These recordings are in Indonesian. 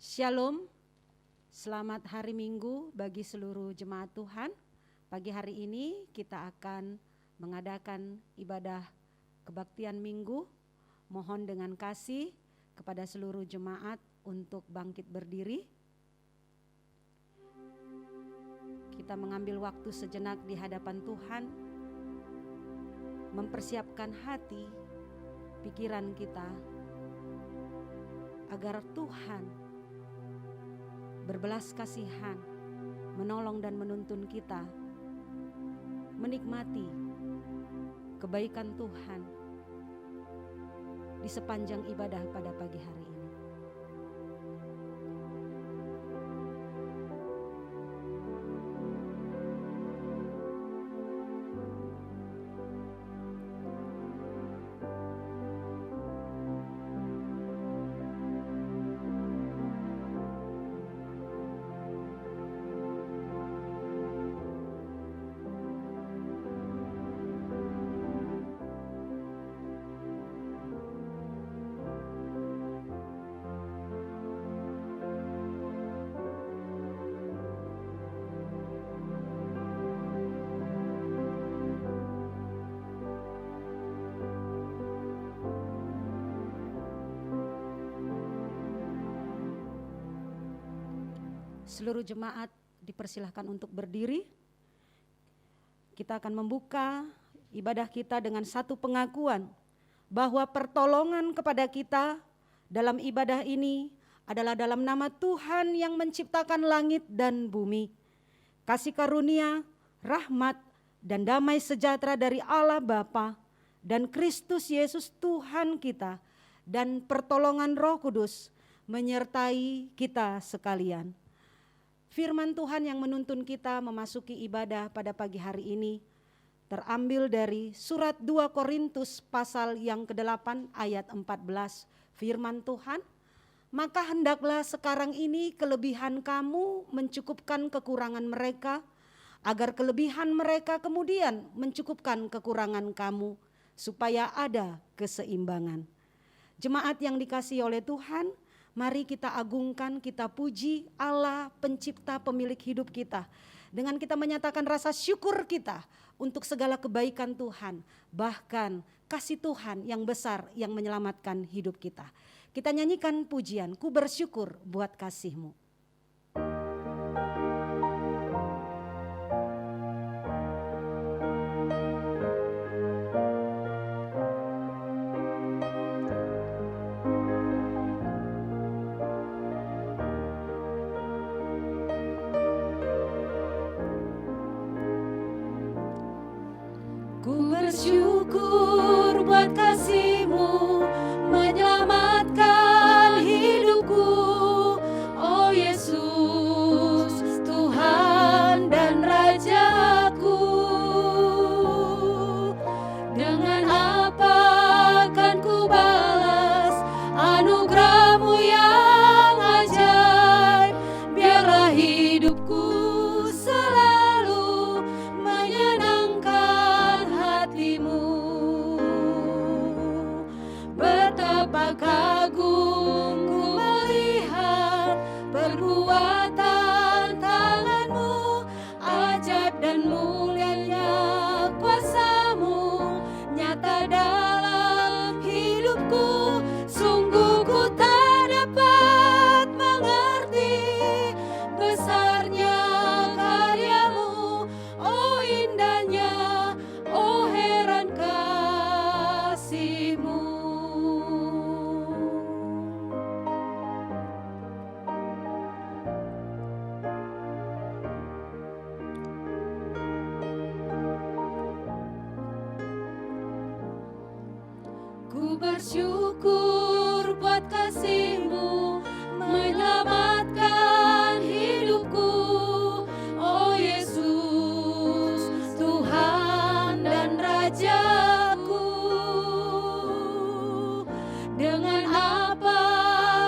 Shalom, selamat hari Minggu bagi seluruh jemaat Tuhan. Pagi hari ini kita akan mengadakan ibadah kebaktian Minggu. Mohon dengan kasih kepada seluruh jemaat untuk bangkit berdiri. Kita mengambil waktu sejenak di hadapan Tuhan, mempersiapkan hati, pikiran kita, agar Tuhan berbelas kasihan, menolong dan menuntun kita menikmati kebaikan Tuhan di sepanjang ibadah pada pagi hari ini. Seluruh jemaat dipersilahkan untuk berdiri. Kita akan membuka ibadah kita dengan satu pengakuan bahwa pertolongan kepada kita dalam ibadah ini adalah dalam nama Tuhan yang menciptakan langit dan bumi. Kasih karunia, rahmat, dan damai sejahtera dari Allah Bapa dan Kristus Yesus Tuhan kita dan pertolongan Roh Kudus menyertai kita sekalian. Firman Tuhan yang menuntun kita memasuki ibadah pada pagi hari ini terambil dari surat 2 Korintus pasal yang ke-8 ayat 14. Firman Tuhan, maka hendaklah sekarang ini kelebihan kamu mencukupkan kekurangan mereka, agar kelebihan mereka kemudian mencukupkan kekurangan kamu, supaya ada keseimbangan. Jemaat yang dikasihi oleh Tuhan, mari kita agungkan, kita puji Allah pencipta pemilik hidup kita. Dengan kita menyatakan rasa syukur kita untuk segala kebaikan Tuhan. Bahkan kasih Tuhan yang besar yang menyelamatkan hidup kita. Kita nyanyikan pujian, ku bersyukur buat kasih-Mu. Bersyukur buat kasih-Mu menyelamatkan hidupku, oh Yesus, Tuhan dan Rajaku. Dengan apa akan ku balas anugerah-Mu yang ajaib, biarlah hidupku selalu menyenangkan hati-Mu. Betapa kagum ku melihat perbuatan tangan-Mu, ajaib dan mulianya kuasa-Mu nyata dalam hidupku. Sungguh ku tak dapat mengerti besarnya karya-Mu, oh indahnya, oh heran kasih-Mu. Ku bersyukur buat kasih-Mu menyelamatkan hidupku, oh Yesus, Tuhan dan Rajaku. Dengan apa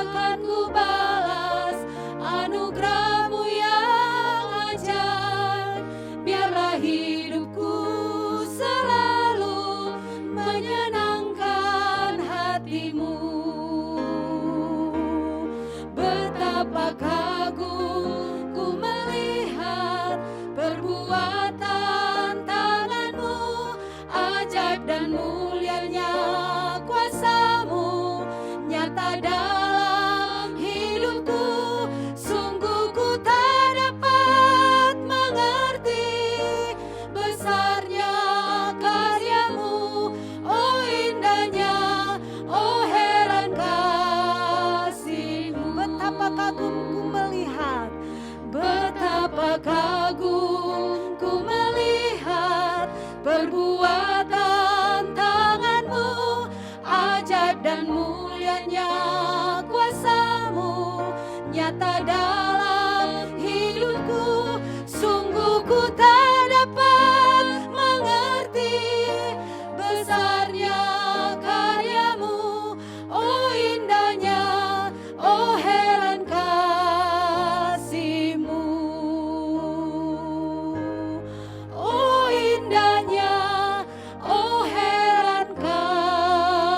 akan ku balas anugerah-Mu yang ajaib, biarlah hidupku selalu menyenangkan hati-Mu. Betapa kagum ku melihat perbuatan tangan-Mu, ajaib dan mulianya kuasa-Mu nyata dalam hidupku. Sungguh ku tak dapat mengerti besarnya karya-Mu, oh indahnya, oh heran kasih-Mu. Betapa kagum ku melihat, Betapa kagum ku melihat perbuatan tangan-Mu, ajaib dan mulianya kuasa-Mu nyata dalam hidupku. Sungguh ku tak dapat mengerti besarnya karya-Mu, oh indahnya, oh heran kasih-Mu. Oh indahnya, oh heran kasih-Mu.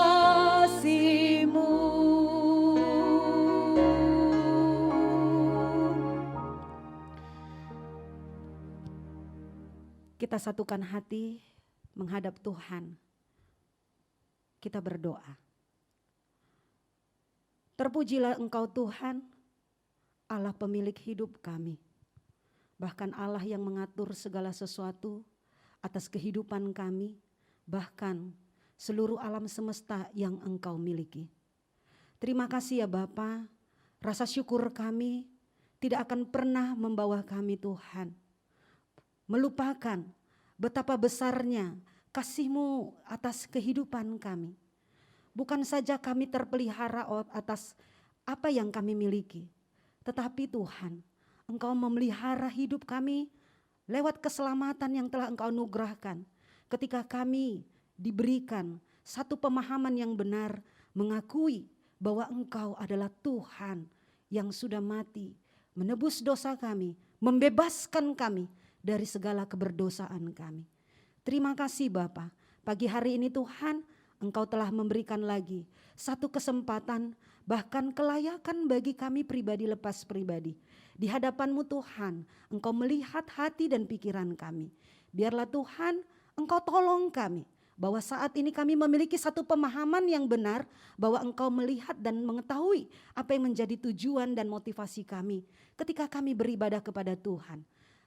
kita satukan hati menghadap Tuhan. Kita berdoa. Terpujilah Engkau Tuhan, Allah pemilik hidup kami. Bahkan Allah yang mengatur segala sesuatu atas kehidupan kami, bahkan seluruh alam semesta yang Engkau miliki. Terima kasih ya Bapa, rasa syukur kami tidak akan pernah membawa kami Tuhan melupakan betapa besarnya kasih-Mu atas kehidupan kami. Bukan saja kami terpelihara atas apa yang kami miliki, tetapi Tuhan, Engkau memelihara hidup kami lewat keselamatan yang telah Engkau anugerahkan. Ketika kami diberikan satu pemahaman yang benar, mengakui bahwa Engkau adalah Tuhan yang sudah mati, menebus dosa kami, membebaskan kami dari segala keberdosaan kami. Terima kasih Bapa, pagi hari ini Tuhan, Engkau telah memberikan lagi satu kesempatan, bahkan kelayakan bagi kami pribadi lepas pribadi. Di hadapan-Mu Tuhan, Engkau melihat hati dan pikiran kami. Biarlah Tuhan, Engkau tolong kami, bahwa saat ini kami memiliki satu pemahaman yang benar, bahwa Engkau melihat dan mengetahui apa yang menjadi tujuan dan motivasi kami ketika kami beribadah kepada Tuhan.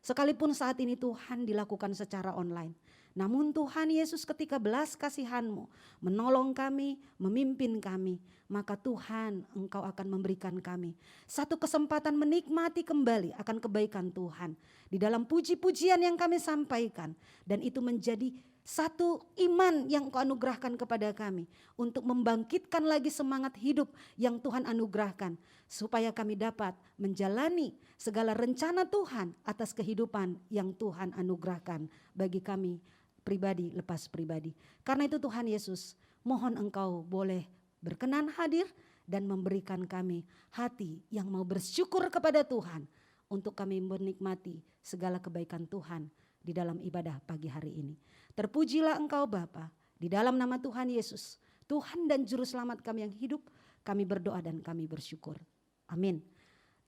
Sekalipun saat ini Tuhan dilakukan secara online. Namun Tuhan Yesus ketika belas kasihan-Mu menolong kami, memimpin kami, maka Tuhan Engkau akan memberikan kami satu kesempatan menikmati kembali akan kebaikan Tuhan. Di dalam puji-pujian yang kami sampaikan, dan itu menjadi satu iman yang Engkau anugerahkan kepada kami untuk membangkitkan lagi semangat hidup yang Tuhan anugerahkan, supaya kami dapat menjalani segala rencana Tuhan atas kehidupan yang Tuhan anugerahkan bagi kami pribadi lepas pribadi. Karena itu Tuhan Yesus, mohon Engkau boleh berkenan hadir dan memberikan kami hati yang mau bersyukur kepada Tuhan untuk kami menikmati segala kebaikan Tuhan di dalam ibadah pagi hari ini. Terpujilah Engkau Bapa, di dalam nama Tuhan Yesus, Tuhan dan Juru Selamat kami yang hidup, kami berdoa dan kami bersyukur. Amin.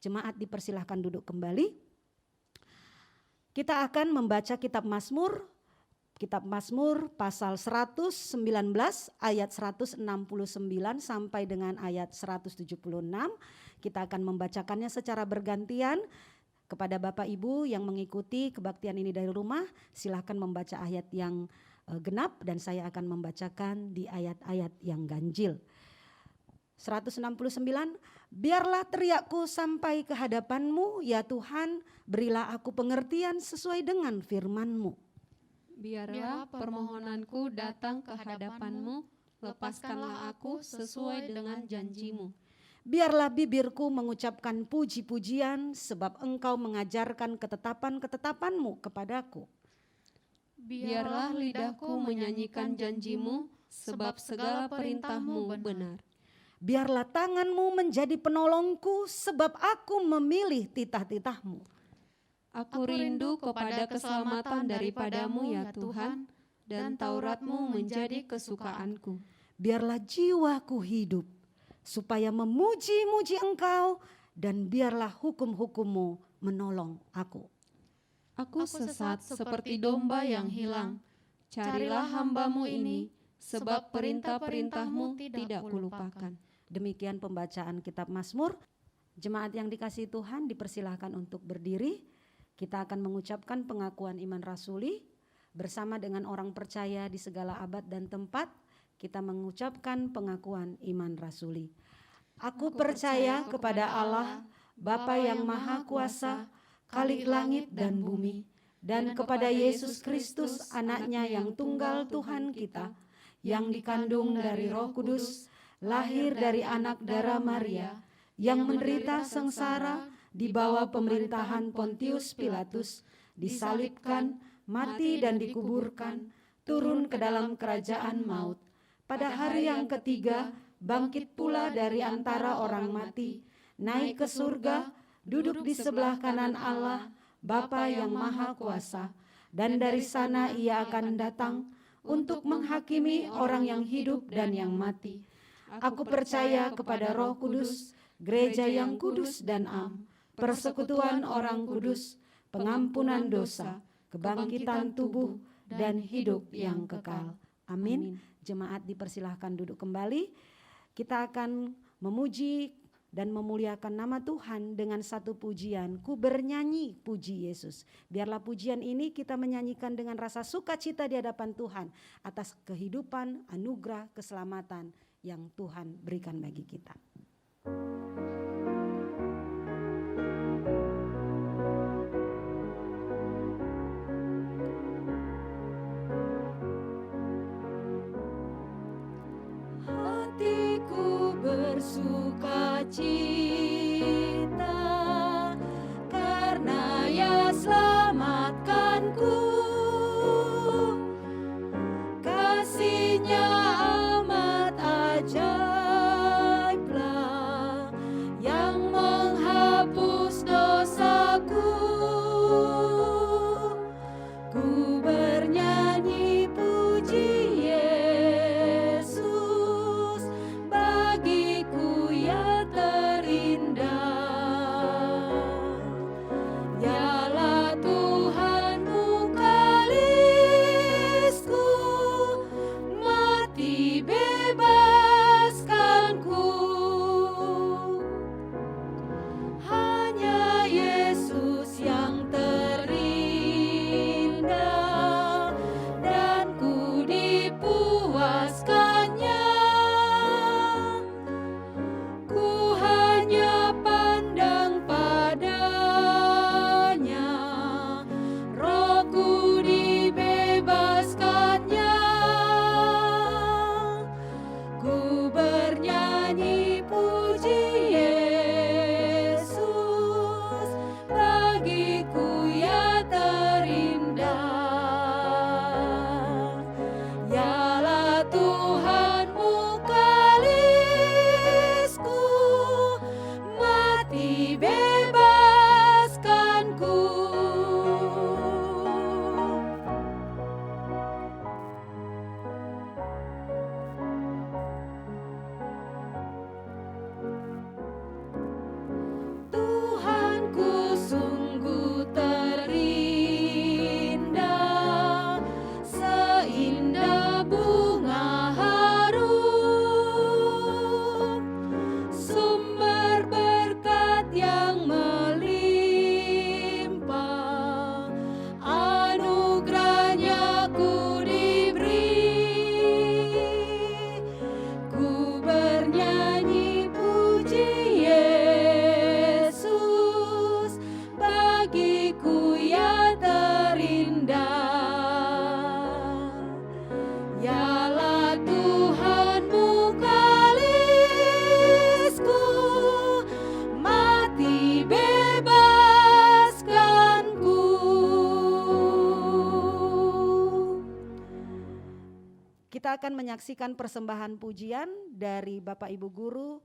Jemaat dipersilahkan duduk kembali. Kita akan membaca kitab Mazmur pasal 119 ayat 169 sampai dengan ayat 176. Kita akan membacakannya secara bergantian. Kepada Bapak Ibu yang mengikuti kebaktian ini dari rumah, silakan membaca ayat yang genap dan saya akan membacakan di ayat-ayat yang ganjil. 169, biarlah teriakku sampai ke hadapan-Mu, ya Tuhan, berilah aku pengertian sesuai dengan firman-Mu. Biarlah permohonanku datang ke hadapan-Mu, lepaskanlah aku sesuai dengan janji-Mu. Biarlah bibirku mengucapkan puji-pujian, sebab Engkau mengajarkan ketetapan-ketetapan-Mu kepadaku. Biarlah lidahku menyanyikan janji-Mu, sebab segala perintah-Mu benar. Biarlah tangan-Mu menjadi penolongku, sebab aku memilih titah-titah-Mu. Aku rindu kepada keselamatan daripada-Mu ya Tuhan, dan Taurat-Mu menjadi kesukaanku. Biarlah jiwaku hidup, supaya memuji-muji Engkau dan biarlah hukum-hukum-Mu menolong aku. Aku sesat seperti domba yang hilang. Carilah hamba-Mu ini, sebab perintah-perintah-Mu tidak kulupakan. Demikian pembacaan kitab Mazmur. Jemaat yang dikasihi Tuhan, dipersilahkan untuk berdiri. Kita akan mengucapkan pengakuan iman rasuli bersama dengan orang percaya di segala abad dan tempat. Kita mengucapkan pengakuan iman rasuli. Aku percaya kepada Allah, Bapa yang Maha Kuasa, Khalik langit dan bumi, dan kepada Yesus Kristus, Anaknya yang tunggal Tuhan kita, yang dikandung dari Roh Kudus, lahir dari anak darah Maria, yang menderita sengsara di bawah pemerintahan Pontius Pilatus, disalibkan, mati dan dikuburkan, turun ke dalam kerajaan maut. Pada hari yang ketiga, bangkit pula dari antara orang mati, naik ke surga, duduk di sebelah kanan Allah, Bapa yang Maha Kuasa, dan dari sana Ia akan datang untuk menghakimi orang yang hidup dan yang mati. Aku percaya kepada Roh Kudus, gereja yang kudus dan am, persekutuan orang kudus, pengampunan dosa, kebangkitan tubuh, dan hidup yang kekal. Amin. Jemaat dipersilahkan duduk kembali. Kita akan memuji dan memuliakan nama Tuhan dengan satu pujian, ku bernyanyi puji Yesus. Biarlah pujian ini kita menyanyikan dengan rasa sukacita di hadapan Tuhan atas kehidupan, anugerah, keselamatan yang Tuhan berikan bagi kita. Hatiku bersukacita karena Ya selamatkanku, kasih-Nya amat ajaiblah yang menghapus dosaku. Ku bernyanyi puji Yesus, bagiku Ya terindah. Yalah Tuhan mukalisku, mati bebaskanku. Hanya Yesus yang terindah, dan ku dipuaskannya. Ku hanya pandang padanya, rohku dibebaskannya. Ku bernyanyi puji Yesus, bagiku Ya terindah. Yalah Tuhan mukalisku, mati bebaskanku. Tuhanku sungguh terindah, seindah bunga harum, sumber berkat yang melimpah, anugerah-Nya ku diberi. Ku bernyanyi puji Yesus, bagiku Ya terindah. Yalah Tuhan mukalisku, mati bebaskanku. Kita akan menyaksikan persembahan pujian dari Bapak Ibu Guru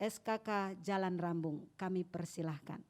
SKK Jalan Rambung. Kami persilahkan.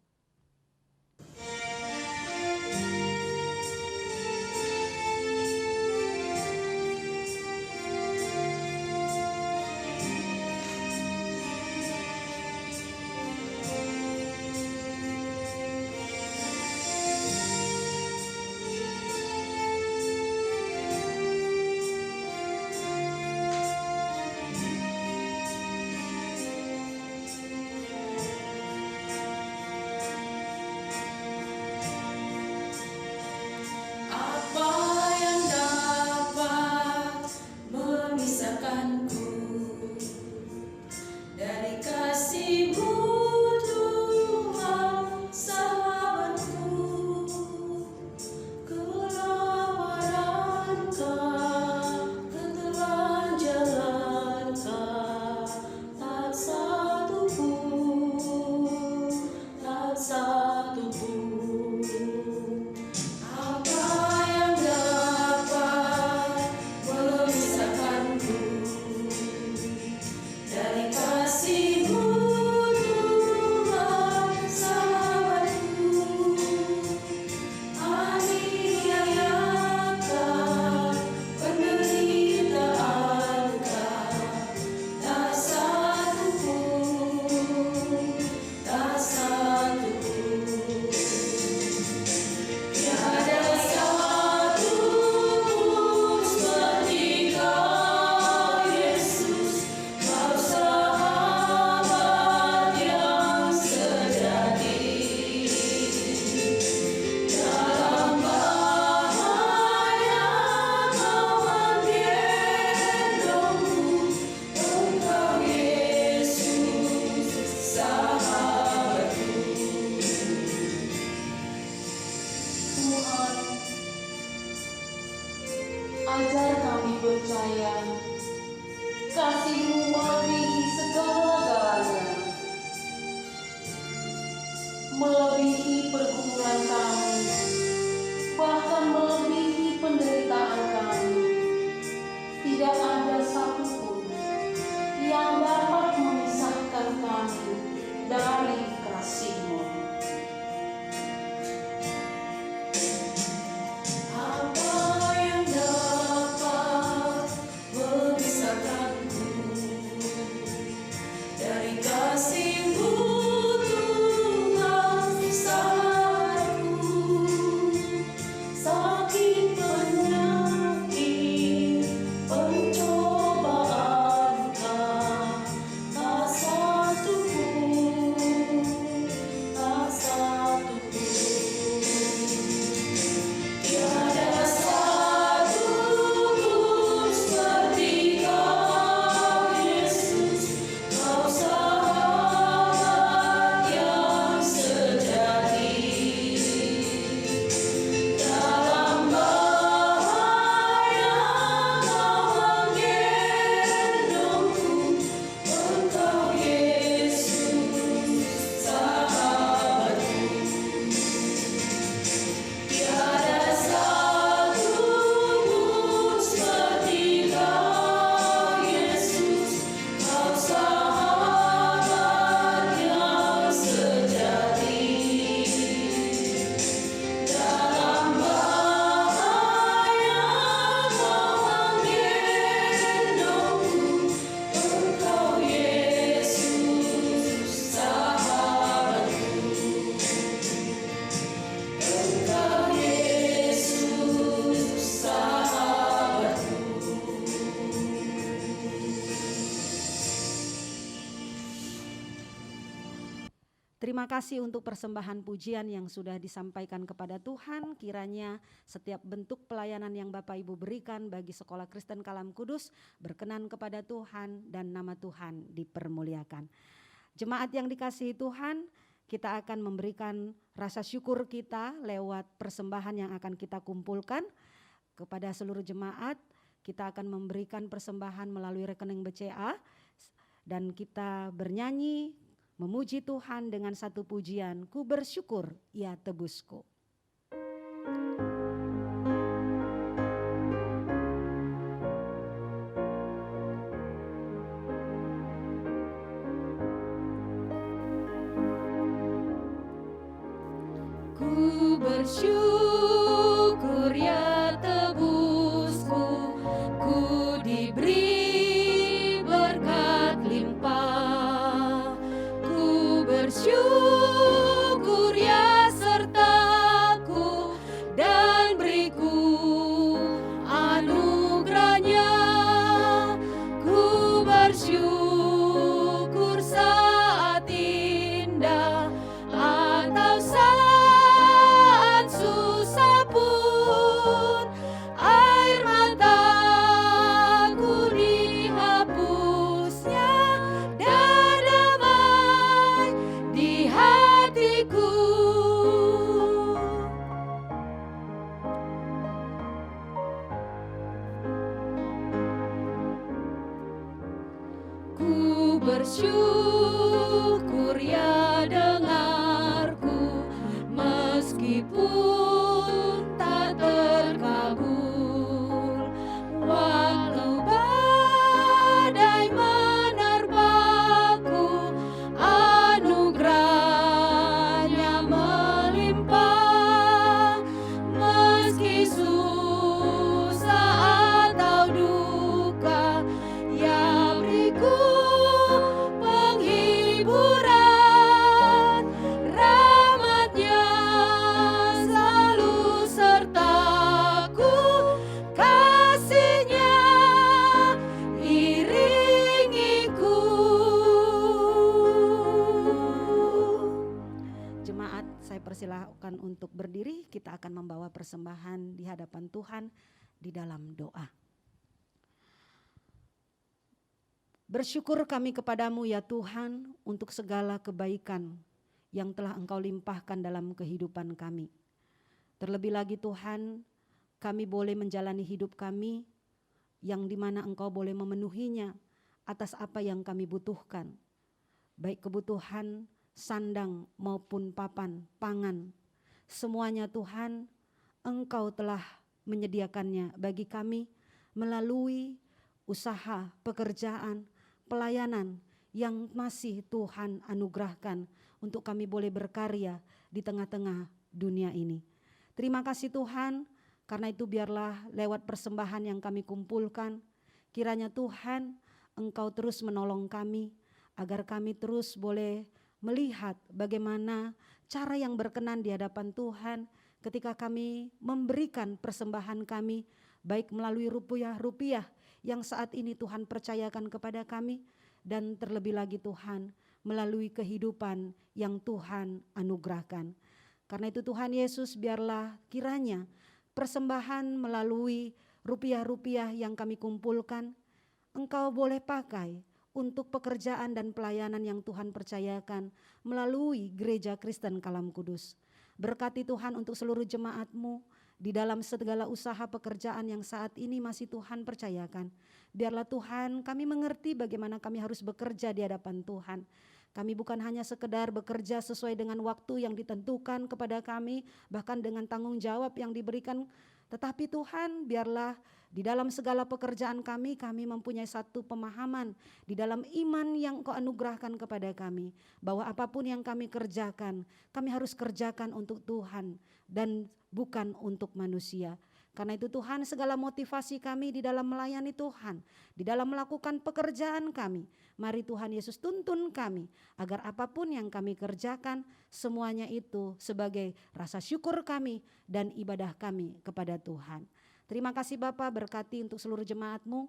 melebihi pergumulan kami, bahkan melebihi penderitaan kami. Tidak ada satupun yang dapat memisahkan kami dari kasih-Mu. Apa yang dapat memisahkanku dari kasih-Mu, Tuhan sahabatku? Sakit, penyakit, pencobaan, tak satu pun, tak satu pun. Tiada satu pun seperti Kau, Yesus, Kau sahabat yang sejati. Dalam bahaya Kau menggendongku, Engkau Yesus sahabatku. Tiada satu pun seperti Kau, Yesus, Kau sahabat yang sejati. Dalam bahaya Kau menggendongku, Engkau Yesus sahabatku. Engkau Yesus sahabatku. Terima kasih untuk persembahan pujian yang sudah disampaikan kepada Tuhan. Kiranya setiap bentuk pelayanan yang Bapak Ibu berikan bagi Sekolah Kristen Kalam Kudus berkenan kepada Tuhan dan nama Tuhan dipermuliakan. Jemaat yang dikasihi Tuhan, kita akan memberikan rasa syukur kita lewat persembahan yang akan kita kumpulkan kepada seluruh jemaat. Kita akan memberikan persembahan melalui rekening BCA dan kita bernyanyi memuji Tuhan dengan satu pujian, ku bersyukur ya tebusku. Ku bersyukur ya tebusku, ku diberi berkat limpah. Ku bersyukur ya sertaku dan beriku anugerahnya. Ku bersyukur saat indah atau saat susah pun, air mataku dihapusnya dan damai di hatiku. Ku bersyukur ya dengarku, meskipun tak terkabul. Waktu badai menerpaku, anugerahnya melimpah. Meski susah atau duka, ya beriku penghiburan. Rahmat-Nya selalu sertaku, kasih-Nya iringiku. Jemaat, saya persilahkan untuk berdiri. Kita akan membawa persembahan di hadapan Tuhan di dalam doa. Bersyukur kami kepadamu ya Tuhan untuk segala kebaikan yang telah Engkau limpahkan dalam kehidupan kami. Terlebih lagi Tuhan, kami boleh menjalani hidup kami yang dimana Engkau boleh memenuhinya atas apa yang kami butuhkan. Baik kebutuhan sandang maupun papan, pangan. Semuanya Tuhan, Engkau telah menyediakannya bagi kami melalui usaha, pekerjaan, pelayanan yang masih Tuhan anugerahkan untuk kami boleh berkarya di tengah-tengah dunia ini. Terima kasih Tuhan, karena itu biarlah lewat persembahan yang kami kumpulkan, kiranya Tuhan Engkau terus menolong kami, agar kami terus boleh melihat bagaimana cara yang berkenan di hadapan Tuhan ketika kami memberikan persembahan kami, baik melalui rupiah-rupiah yang saat ini Tuhan percayakan kepada kami, dan terlebih lagi Tuhan melalui kehidupan yang Tuhan anugerahkan. Karena itu Tuhan Yesus, biarlah kiranya persembahan melalui rupiah-rupiah yang kami kumpulkan, Engkau boleh pakai untuk pekerjaan dan pelayanan yang Tuhan percayakan melalui Gereja Kristen Kalam Kudus. Berkati Tuhan untuk seluruh jemaat-Mu di dalam segala usaha pekerjaan yang saat ini masih Tuhan percayakan. Biarlah Tuhan kami mengerti bagaimana kami harus bekerja di hadapan Tuhan. Kami bukan hanya sekedar bekerja sesuai dengan waktu yang ditentukan kepada kami, bahkan dengan tanggung jawab yang diberikan, tetapi Tuhan biarlah di dalam segala pekerjaan kami mempunyai satu pemahaman di dalam iman yang Kau anugerahkan kepada kami, bahwa apapun yang kami kerjakan, kami harus kerjakan untuk Tuhan dan bukan untuk manusia. Karena itu Tuhan, segala motivasi kami di dalam melayani Tuhan, di dalam melakukan pekerjaan kami, mari Tuhan Yesus tuntun kami agar apapun yang kami kerjakan, semuanya itu sebagai rasa syukur kami dan ibadah kami kepada Tuhan. Terima kasih Bapa, berkati untuk seluruh jemaat-Mu.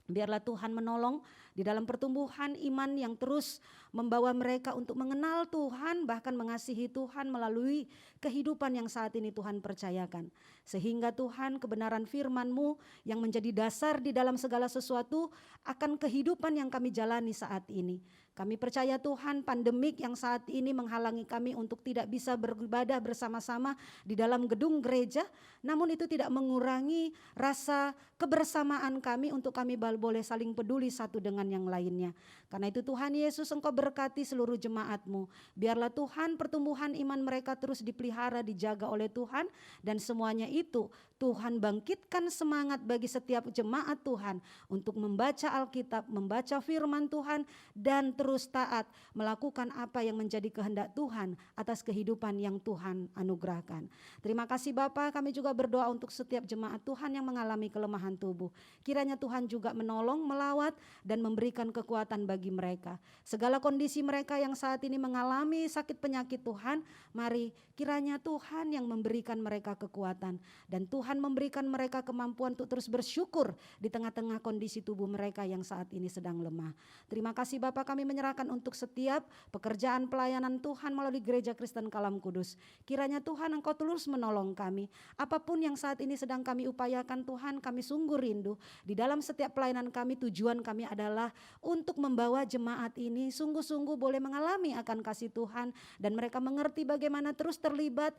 Biarlah Tuhan menolong di dalam pertumbuhan iman yang terus membawa mereka untuk mengenal Tuhan, bahkan mengasihi Tuhan melalui kehidupan yang saat ini Tuhan percayakan. Sehingga Tuhan, kebenaran firman-Mu yang menjadi dasar di dalam segala sesuatu akan kehidupan yang kami jalani saat ini. Kami percaya Tuhan, pandemik yang saat ini menghalangi kami untuk tidak bisa beribadah bersama-sama di dalam gedung gereja, namun itu tidak mengurangi rasa kebersamaan kami untuk kami boleh saling peduli satu dengan yang lainnya. Karena itu Tuhan Yesus, Engkau berkati seluruh jemaat-Mu. Biarlah Tuhan pertumbuhan iman mereka terus dipelihara, dijaga oleh Tuhan, dan semuanya itu Tuhan bangkitkan semangat bagi setiap jemaat Tuhan untuk membaca Alkitab, membaca firman Tuhan, dan terus taat melakukan apa yang menjadi kehendak Tuhan atas kehidupan yang Tuhan anugerahkan. Terima kasih Bapa, kami juga berdoa untuk setiap jemaat Tuhan yang mengalami kelemahan tubuh. Kiranya Tuhan juga menolong, melawat, dan memberikan kekuatan bagi mereka. Segala kondisi mereka yang saat ini mengalami sakit penyakit Tuhan, mari kiranya Tuhan yang memberikan mereka kekuatan, dan Tuhan memberikan mereka kemampuan untuk terus bersyukur di tengah-tengah kondisi tubuh mereka yang saat ini sedang lemah. Terima kasih Bapa, kami menyerahkan untuk setiap pekerjaan pelayanan Tuhan melalui Gereja Kristen Kalam Kudus. Kiranya Tuhan Engkau terus menolong kami. Apapun yang saat ini sedang kami upayakan Tuhan, kami sungguh rindu. Di dalam setiap pelayanan kami, tujuan kami adalah untuk membawa jemaat ini sungguh-sungguh boleh mengalami akan kasih Tuhan, dan mereka mengerti bagaimana terus terlibat,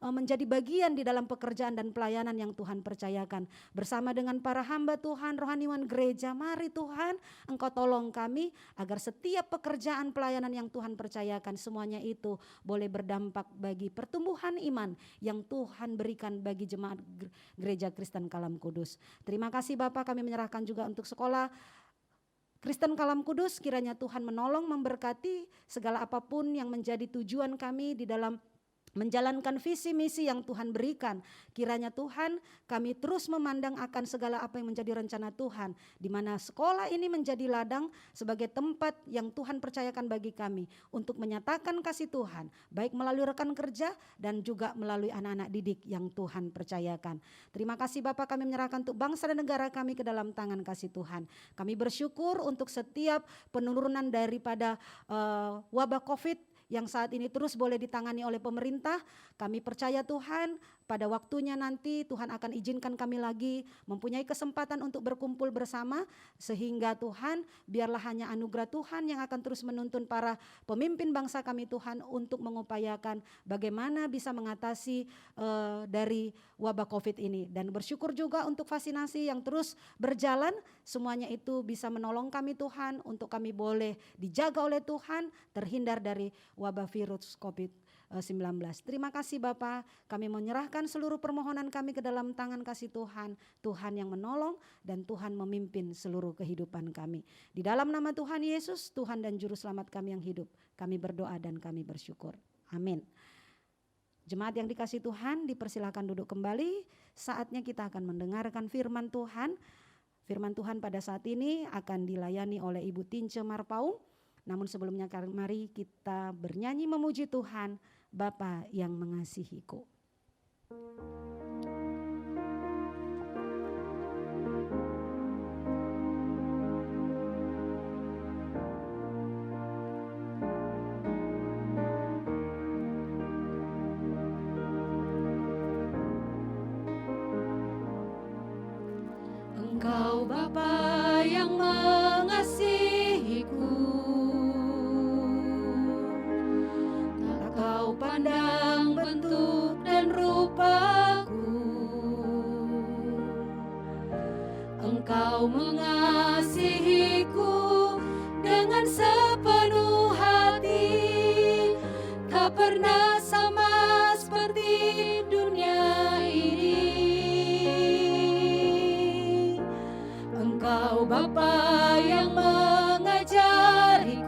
menjadi bagian di dalam pekerjaan dan pelayanan yang Tuhan percayakan. Bersama dengan para hamba Tuhan, rohaniwan gereja, mari Tuhan Engkau tolong kami agar setiap pekerjaan pelayanan yang Tuhan percayakan, semuanya itu boleh berdampak bagi pertumbuhan iman yang Tuhan berikan bagi jemaat Gereja Kristen Kalam Kudus. Terima kasih Bapak, kami menyerahkan juga untuk sekolah Kristen Kalam Kudus. Kiranya Tuhan menolong, memberkati segala apapun yang menjadi tujuan kami di dalam menjalankan visi misi yang Tuhan berikan. Kiranya Tuhan kami terus memandang akan segala apa yang menjadi rencana Tuhan, di mana sekolah ini menjadi ladang sebagai tempat yang Tuhan percayakan bagi kami untuk menyatakan kasih Tuhan, baik melalui rekan kerja dan juga melalui anak-anak didik yang Tuhan percayakan. Terima kasih Bapak, kami menyerahkan untuk bangsa dan negara kami ke dalam tangan kasih Tuhan. Kami bersyukur untuk setiap penurunan daripada wabah COVID yang saat ini terus boleh ditangani oleh pemerintah, pemerintah. Kami percaya Tuhan, pada waktunya nanti Tuhan akan izinkan kami lagi mempunyai kesempatan untuk berkumpul bersama, sehingga Tuhan biarlah hanya anugerah Tuhan yang akan terus menuntun para pemimpin bangsa kami Tuhan untuk mengupayakan bagaimana bisa mengatasi dari wabah COVID ini. Dan bersyukur juga untuk vaksinasi yang terus berjalan, semuanya itu bisa menolong kami Tuhan untuk kami boleh dijaga oleh Tuhan, terhindar dari wabah virus COVID-19. Terima kasih Bapa, kami menyerahkan seluruh permohonan kami ke dalam tangan kasih Tuhan. Tuhan yang menolong dan Tuhan memimpin seluruh kehidupan kami. Di dalam nama Tuhan Yesus, Tuhan dan Juru Selamat kami yang hidup, kami berdoa dan kami bersyukur. Amin. Jemaat yang dikasih Tuhan, dipersilakan duduk kembali. Saatnya kita akan mendengarkan firman Tuhan. Firman Tuhan pada saat ini akan dilayani oleh Ibu Tince Marpaung. Namun sebelumnya mari kita bernyanyi memuji Tuhan, Bapa yang mengasihiku. Engkau Bapa yang mengasihiku, tak kau pandang bentuk dan rupaku. Engkau mengasihiku dengan sepenuh hati, tak pernah sama seperti dunia ini. Engkau Bapa yang mengajariku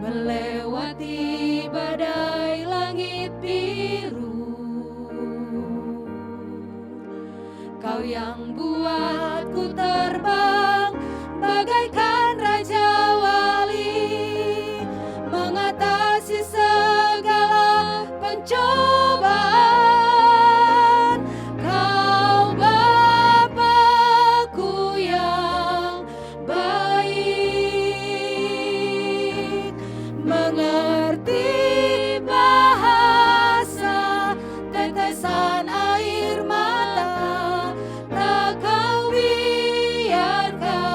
melewati badai langit biru. Kau yang buatku terbang bagaikan raja wali, mengatasi segala pencobaan. Kau Bapa-Ku yang baik, mengerti bahasa tetesan air mata, tak kau biarkan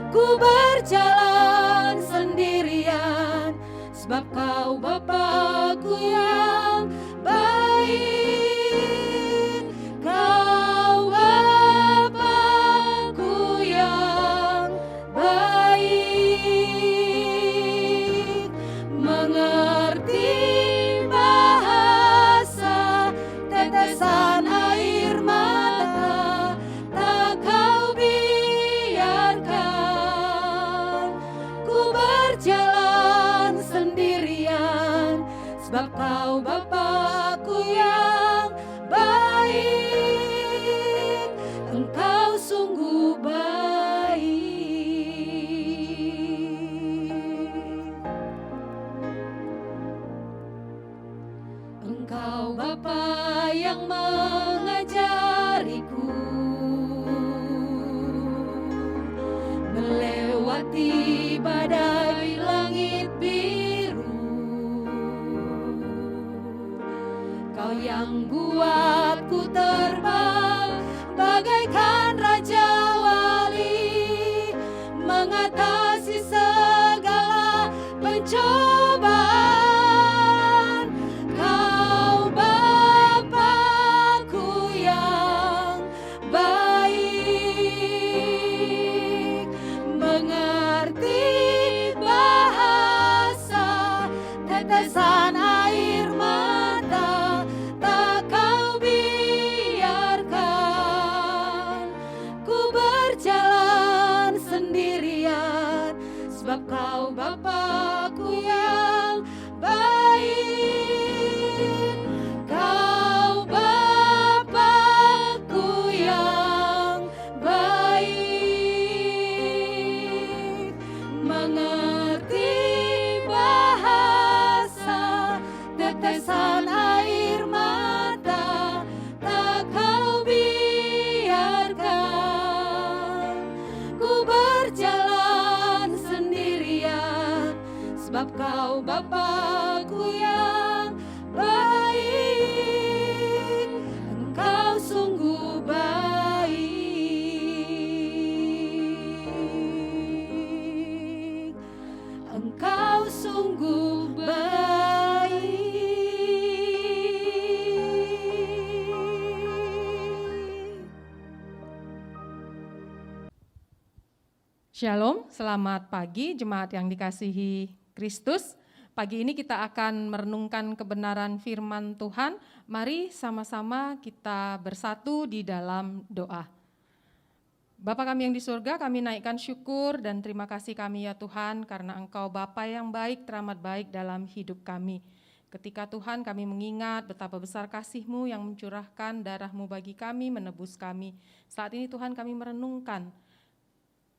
ku berjalan sendirian, sebab kau Bapa-Ku yang baik. Kau Bapa-Ku yang baik, mengerti bahasa tetesan air mata, tak kau biarkan ku berjalan sendirian, sebab kau Bapa-Ku yang baik. Engkau sungguh baik. Engkau Bapa yang mengajariku melewati badai langit biru. Kau yang buatku terbang bagaikan raja wali, mengatasi segala pencobaan. Kau Bapa-Ku yang baik, mengerti bahasa tetesan air mata, tak kau biarkan ku berjalan sendirian, sebab kau Bapa-Ku yang baik. Kau Bapa-Ku yang baik, mengerti bahasa tetesan air mata, tak kau biarkan ku berjalan sendirian, sebab Engkau Bapa-Ku yang baik, Engkau sungguh baik, Engkau sungguh baik. Shalom, selamat pagi jemaat yang dikasihi Kristus. Pagi ini kita akan merenungkan kebenaran firman Tuhan. Mari sama-sama kita bersatu di dalam doa. Bapa kami yang di surga, kami naikkan syukur dan terima kasih kami ya Tuhan, karena Engkau Bapa yang baik, teramat baik dalam hidup kami. Ketika Tuhan kami mengingat betapa besar kasih-Mu yang mencurahkan darah-Mu bagi kami, menebus kami. Saat ini Tuhan kami merenungkan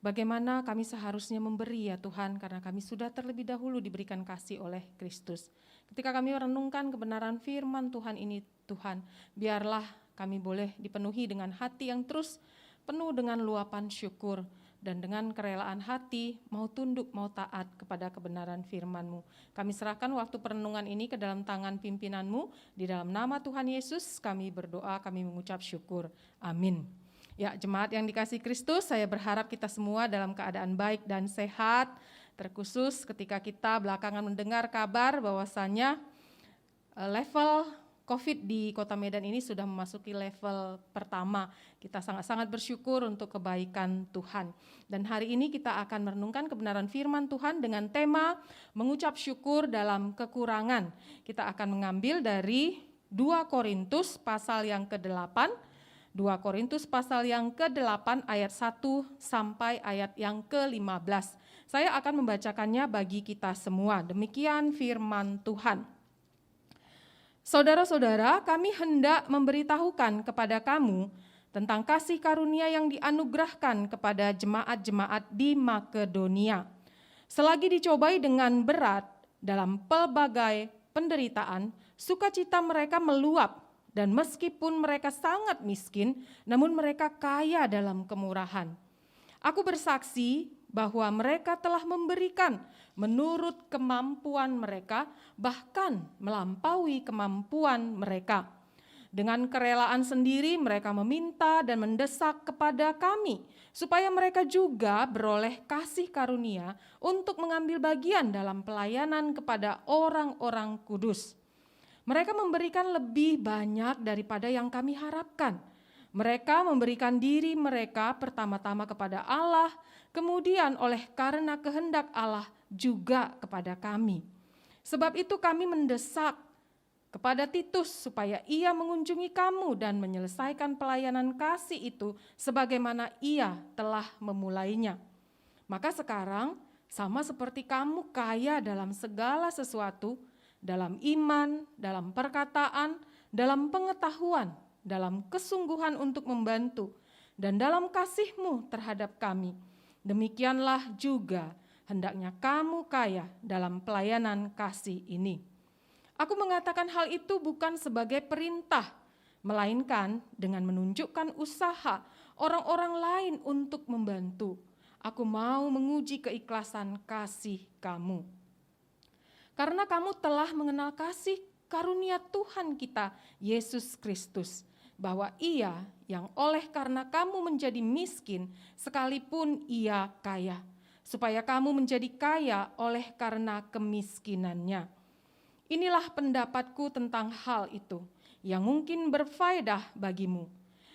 bagaimana kami seharusnya memberi ya Tuhan, karena kami sudah terlebih dahulu diberikan kasih oleh Kristus. Ketika kami merenungkan kebenaran firman Tuhan ini Tuhan, biarlah kami boleh dipenuhi dengan hati yang terus penuh dengan luapan syukur, dan dengan kerelaan hati mau tunduk, mau taat kepada kebenaran firman-Mu. Kami serahkan waktu perenungan ini ke dalam tangan pimpinan-Mu, di dalam nama Tuhan Yesus kami berdoa, kami mengucap syukur. Amin. Ya, jemaat yang dikasihi Kristus, saya berharap kita semua dalam keadaan baik dan sehat, terkhusus ketika kita belakangan mendengar kabar bahwasannya level COVID di Kota Medan ini sudah memasuki level pertama. Kita sangat-sangat bersyukur untuk kebaikan Tuhan. Dan hari ini kita akan merenungkan kebenaran firman Tuhan dengan tema mengucap syukur dalam kekurangan. Kita akan mengambil dari 2 Korintus pasal yang ke-8, 2 Korintus pasal yang ke-8 ayat 1 sampai ayat yang ke-15. Saya akan membacakannya bagi kita semua. Demikian firman Tuhan. Saudara-saudara, kami hendak memberitahukan kepada kamu tentang kasih karunia yang dianugerahkan kepada jemaat-jemaat di Makedonia. Selagi dicobai dengan berat dalam pelbagai penderitaan, sukacita mereka meluap. Dan meskipun mereka sangat miskin, namun mereka kaya dalam kemurahan. Aku bersaksi bahwa mereka telah memberikan menurut kemampuan mereka, bahkan melampaui kemampuan mereka. Dengan kerelaan sendiri mereka meminta dan mendesak kepada kami, supaya mereka juga beroleh kasih karunia untuk mengambil bagian dalam pelayanan kepada orang-orang kudus. Mereka memberikan lebih banyak daripada yang kami harapkan. Mereka memberikan diri mereka pertama-tama kepada Allah, kemudian oleh karena kehendak Allah juga kepada kami. Sebab itu kami mendesak kepada Titus supaya ia mengunjungi kamu dan menyelesaikan pelayanan kasih itu sebagaimana ia telah memulainya. Maka sekarang sama seperti kamu kaya dalam segala sesuatu, dalam iman, dalam perkataan, dalam pengetahuan, dalam kesungguhan untuk membantu, dan dalam kasih-Mu terhadap kami. Demikianlah juga hendaknya kamu kaya dalam pelayanan kasih ini. Aku mengatakan hal itu bukan sebagai perintah, melainkan dengan menunjukkan usaha orang-orang lain untuk membantu. Aku mau menguji keikhlasan kasih kamu. Karena kamu telah mengenal kasih karunia Tuhan kita, Yesus Kristus, bahwa Ia yang oleh karena kamu menjadi miskin, sekalipun Ia kaya, supaya kamu menjadi kaya oleh karena kemiskinannya. Inilah pendapatku tentang hal itu, yang mungkin berfaedah bagimu.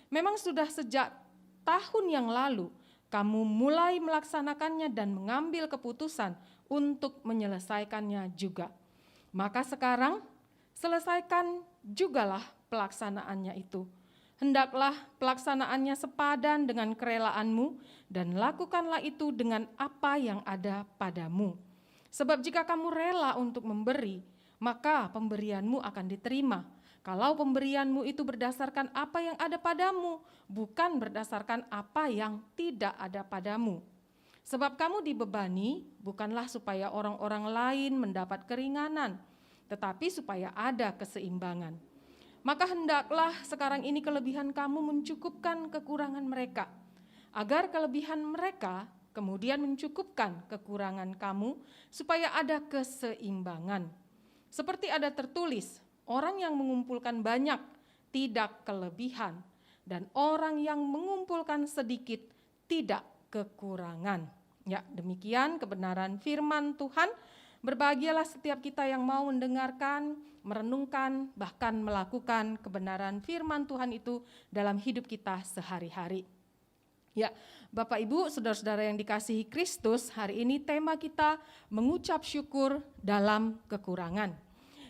Memang sudah sejak tahun yang lalu, kamu mulai melaksanakannya dan mengambil keputusan untuk menyelesaikannya juga. Maka sekarang selesaikan jugalah pelaksanaannya itu. Hendaklah pelaksanaannya sepadan dengan kerelaanmu dan lakukanlah itu dengan apa yang ada padamu. Sebab jika kamu rela untuk memberi, maka pemberianmu akan diterima. Kalau pemberianmu itu berdasarkan apa yang ada padamu, bukan berdasarkan apa yang tidak ada padamu. Sebab kamu dibebani bukanlah supaya orang-orang lain mendapat keringanan, tetapi supaya ada keseimbangan. Maka hendaklah sekarang ini kelebihan kamu mencukupkan kekurangan mereka, agar kelebihan mereka kemudian mencukupkan kekurangan kamu supaya ada keseimbangan. Seperti ada tertulis, orang yang mengumpulkan banyak tidak kelebihan, dan orang yang mengumpulkan sedikit tidak kekurangan. Ya, demikian kebenaran firman Tuhan. Berbahagialah setiap kita yang mau mendengarkan, merenungkan, bahkan melakukan kebenaran firman Tuhan itu dalam hidup kita sehari-hari. Ya, Bapak Ibu, saudara-saudara yang dikasihi Kristus, hari ini tema kita mengucap syukur dalam kekurangan.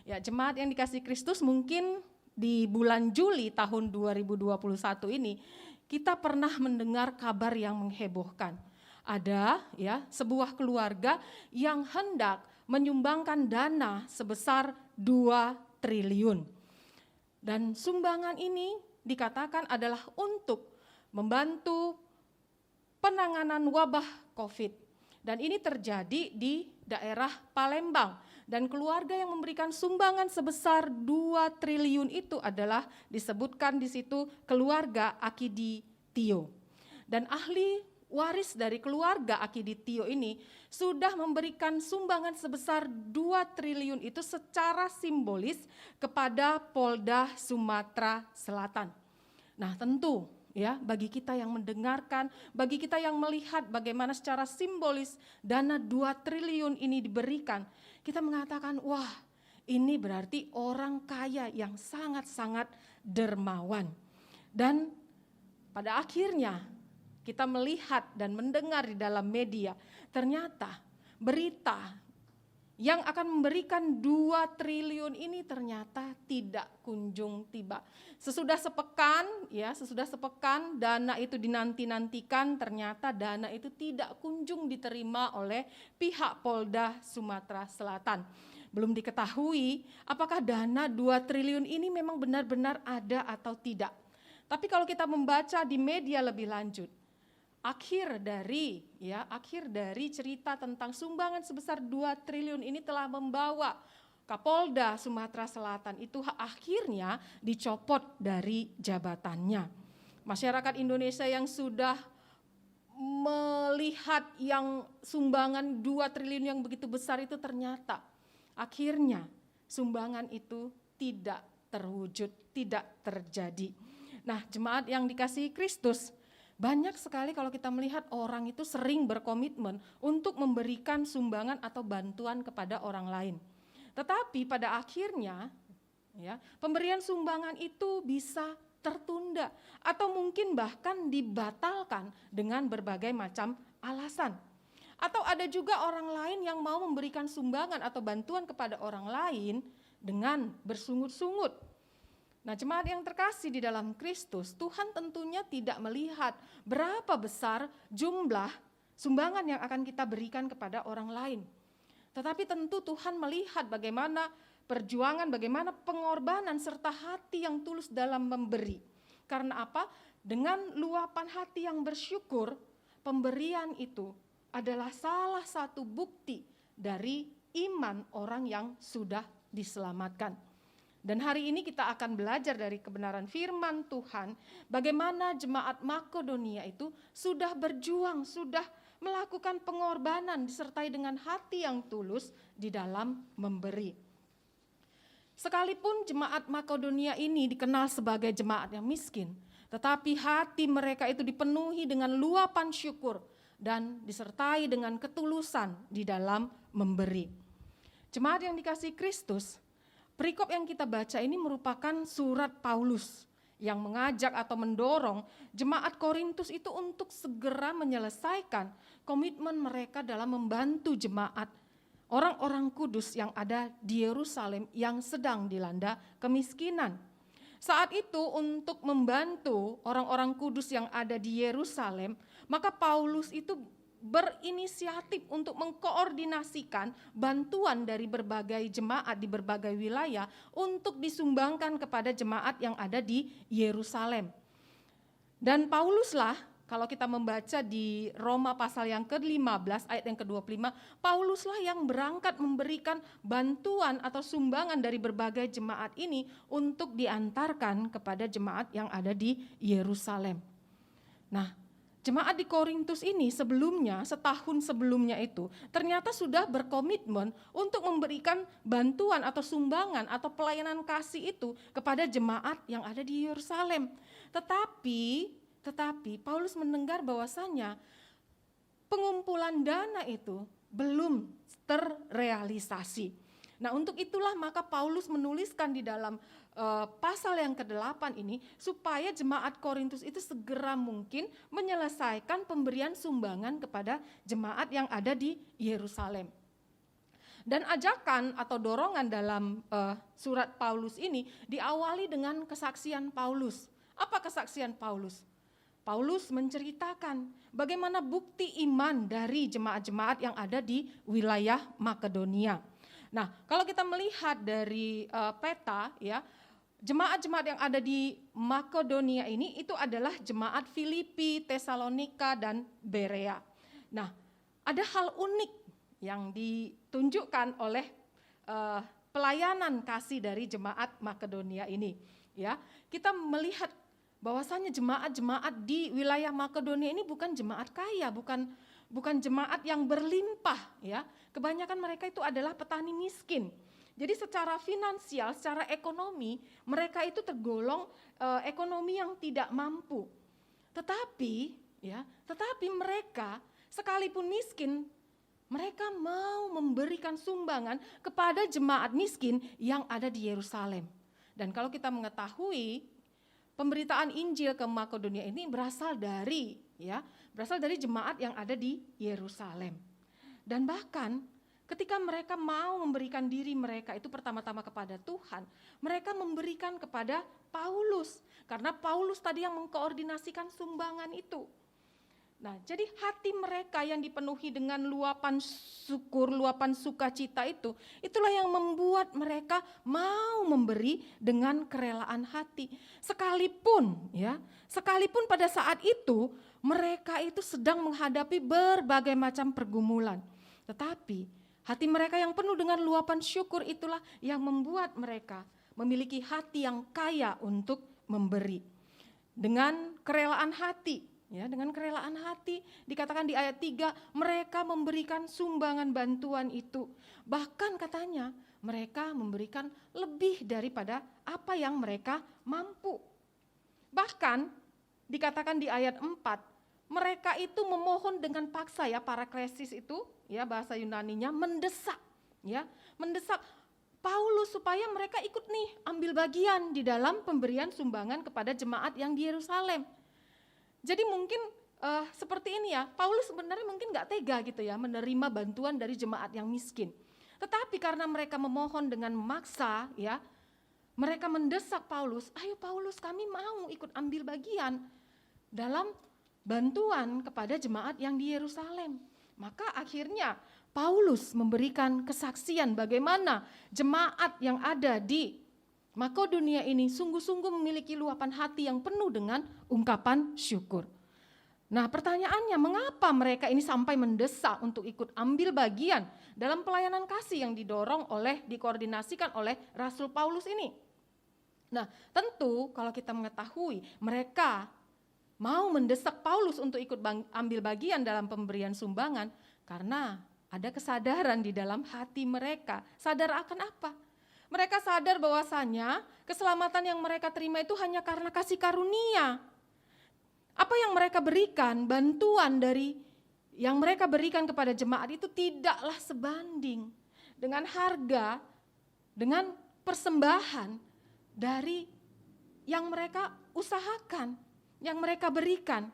Ya, jemaat yang dikasihi Kristus, mungkin di bulan Juli tahun 2021 ini kita pernah mendengar kabar yang menghebohkan. Ada ya sebuah keluarga yang hendak menyumbangkan dana sebesar 2 triliun. Dan sumbangan ini dikatakan adalah untuk membantu penanganan wabah COVID. Dan ini terjadi di daerah Palembang. Dan keluarga yang memberikan sumbangan sebesar 2 triliun itu adalah disebutkan di situ keluarga Akiditio. Dan ahli waris dari keluarga Akiditio ini sudah memberikan sumbangan sebesar 2 triliun itu secara simbolis kepada Polda Sumatera Selatan. Nah, tentu ya, bagi kita yang mendengarkan, bagi kita yang melihat bagaimana secara simbolis dana 2 triliun ini diberikan, kita mengatakan, wah, ini berarti orang kaya yang sangat-sangat dermawan. Dan pada akhirnya kita melihat dan mendengar di dalam media, ternyata berita yang akan memberikan 2 triliun ini ternyata tidak kunjung tiba. Sesudah sepekan dana itu dinanti-nantikan, ternyata dana itu tidak kunjung diterima oleh pihak Polda Sumatera Selatan. Belum diketahui apakah dana 2 triliun ini memang benar-benar ada atau tidak. Tapi kalau kita membaca di media lebih lanjut, akhir dari cerita tentang sumbangan sebesar 2 triliun ini telah membawa Kapolda Sumatera Selatan itu akhirnya dicopot dari jabatannya. Masyarakat Indonesia yang sudah melihat yang sumbangan 2 triliun yang begitu besar itu ternyata akhirnya sumbangan itu tidak terwujud, tidak terjadi. Nah, jemaat yang dikasihi Kristus, banyak sekali kalau kita melihat orang itu sering berkomitmen untuk memberikan sumbangan atau bantuan kepada orang lain. Tetapi pada akhirnya ya, pemberian sumbangan itu bisa tertunda atau mungkin bahkan dibatalkan dengan berbagai macam alasan. Atau ada juga orang lain yang mau memberikan sumbangan atau bantuan kepada orang lain dengan bersungut-sungut. Nah, jemaat yang terkasih di dalam Kristus, Tuhan tentunya tidak melihat berapa besar jumlah sumbangan yang akan kita berikan kepada orang lain. Tetapi tentu Tuhan melihat bagaimana perjuangan, bagaimana pengorbanan serta hati yang tulus dalam memberi. Karena apa? Dengan luapan hati yang bersyukur, pemberian itu adalah salah satu bukti dari iman orang yang sudah diselamatkan. Dan hari ini kita akan belajar dari kebenaran firman Tuhan, bagaimana jemaat Makedonia itu sudah berjuang, sudah melakukan pengorbanan disertai dengan hati yang tulus di dalam memberi. Sekalipun jemaat Makedonia ini dikenal sebagai jemaat yang miskin, tetapi hati mereka itu dipenuhi dengan luapan syukur dan disertai dengan ketulusan di dalam memberi. Jemaat yang dikasihi Kristus, perikop yang kita baca ini merupakan surat Paulus yang mengajak atau mendorong jemaat Korintus itu untuk segera menyelesaikan komitmen mereka dalam membantu jemaat orang-orang kudus yang ada di Yerusalem yang sedang dilanda kemiskinan. Saat itu untuk membantu orang-orang kudus yang ada di Yerusalem, maka Paulus itu berinisiatif untuk mengkoordinasikan bantuan dari berbagai jemaat di berbagai wilayah untuk disumbangkan kepada jemaat yang ada di Yerusalem. Dan Pauluslah, kalau kita membaca di Roma pasal yang ke-15 ayat yang ke-25, Pauluslah yang berangkat memberikan bantuan atau sumbangan dari berbagai jemaat ini untuk diantarkan kepada jemaat yang ada di Yerusalem. Nah, jemaat di Korintus ini sebelumnya, setahun sebelumnya itu, ternyata sudah berkomitmen untuk memberikan bantuan atau sumbangan atau pelayanan kasih itu kepada jemaat yang ada di Yerusalem. Tetapi Paulus mendengar bahwasanya pengumpulan dana itu belum terrealisasi. Nah, untuk itulah maka Paulus menuliskan di dalam pasal yang ke-8 ini supaya jemaat Korintus itu segera mungkin menyelesaikan pemberian sumbangan kepada jemaat yang ada di Yerusalem. Dan ajakan atau dorongan dalam surat Paulus ini diawali dengan kesaksian Paulus. Apa kesaksian Paulus? Paulus menceritakan bagaimana bukti iman dari jemaat-jemaat yang ada di wilayah Makedonia. Nah, kalau kita melihat dari peta ya, jemaat-jemaat yang ada di Makedonia ini itu adalah jemaat Filipi, Tesalonika, dan Berea. Nah, ada hal unik yang ditunjukkan oleh pelayanan kasih dari jemaat Makedonia ini. Ya, kita melihat bahwasanya jemaat-jemaat di wilayah Makedonia ini bukan jemaat kaya, bukan jemaat yang berlimpah. Ya, kebanyakan mereka itu adalah petani miskin. Jadi secara finansial, secara ekonomi, mereka itu tergolong ekonomi yang tidak mampu. Tetapi mereka sekalipun miskin, mereka mau memberikan sumbangan kepada jemaat miskin yang ada di Yerusalem. Dan kalau kita mengetahui pemberitaan Injil ke Makedonia ini berasal dari jemaat yang ada di Yerusalem. Dan bahkan ketika mereka mau memberikan diri mereka itu pertama-tama kepada Tuhan, mereka memberikan kepada Paulus, karena Paulus tadi yang mengkoordinasikan sumbangan itu. Nah, jadi hati mereka yang dipenuhi dengan luapan syukur, luapan sukacita itulah yang membuat mereka mau memberi dengan kerelaan hati. Sekalipun pada saat itu mereka itu sedang menghadapi berbagai macam pergumulan. Tetapi hati mereka yang penuh dengan luapan syukur itulah yang membuat mereka memiliki hati yang kaya untuk memberi. Dengan kerelaan hati, dengan kerelaan hati dikatakan di ayat 3, mereka memberikan sumbangan bantuan itu. Bahkan katanya mereka memberikan lebih daripada apa yang mereka mampu. Bahkan dikatakan di ayat 4, mereka itu memohon dengan paksa paraklesis itu, bahasa Yunaninya mendesak Paulus supaya mereka ikut ambil bagian di dalam pemberian sumbangan kepada jemaat yang di Yerusalem. Jadi mungkin seperti ini Paulus sebenarnya mungkin gak tega gitu menerima bantuan dari jemaat yang miskin. Tetapi karena mereka memohon dengan memaksa mereka mendesak Paulus, ayo Paulus kami mau ikut ambil bagian dalam bantuan kepada jemaat yang di Yerusalem. Maka akhirnya Paulus memberikan kesaksian bagaimana jemaat yang ada di Makedonia ini sungguh-sungguh memiliki luapan hati yang penuh dengan ungkapan syukur. Nah, pertanyaannya, mengapa mereka ini sampai mendesak untuk ikut ambil bagian dalam pelayanan kasih yang dikoordinasikan oleh Rasul Paulus ini? Nah, tentu kalau kita mengetahui mereka mau mendesak Paulus untuk ikut ambil bagian dalam pemberian sumbangan karena ada kesadaran di dalam hati mereka. Sadar akan apa? Mereka sadar bahwasanya keselamatan yang mereka terima itu hanya karena kasih karunia. Apa yang mereka berikan, bantuan dari yang mereka berikan kepada jemaat itu tidaklah sebanding dengan harga, dengan persembahan dari yang mereka usahakan, yang mereka berikan.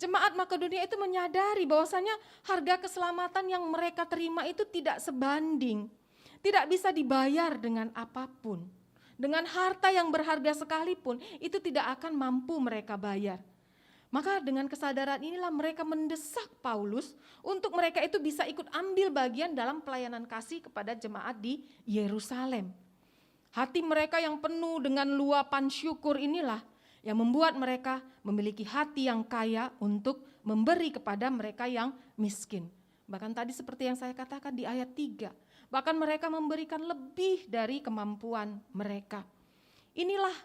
Jemaat Makedonia itu menyadari bahwasanya harga keselamatan yang mereka terima itu tidak sebanding, tidak bisa dibayar dengan apapun. Dengan harta yang berharga sekalipun itu tidak akan mampu mereka bayar. Maka dengan kesadaran inilah mereka mendesak Paulus untuk mereka itu bisa ikut ambil bagian dalam pelayanan kasih kepada jemaat di Yerusalem. Hati mereka yang penuh dengan luapan syukur inilah yang membuat mereka memiliki hati yang kaya untuk memberi kepada mereka yang miskin. Bahkan tadi seperti yang saya katakan di ayat 3, bahkan mereka memberikan lebih dari kemampuan mereka. Inilah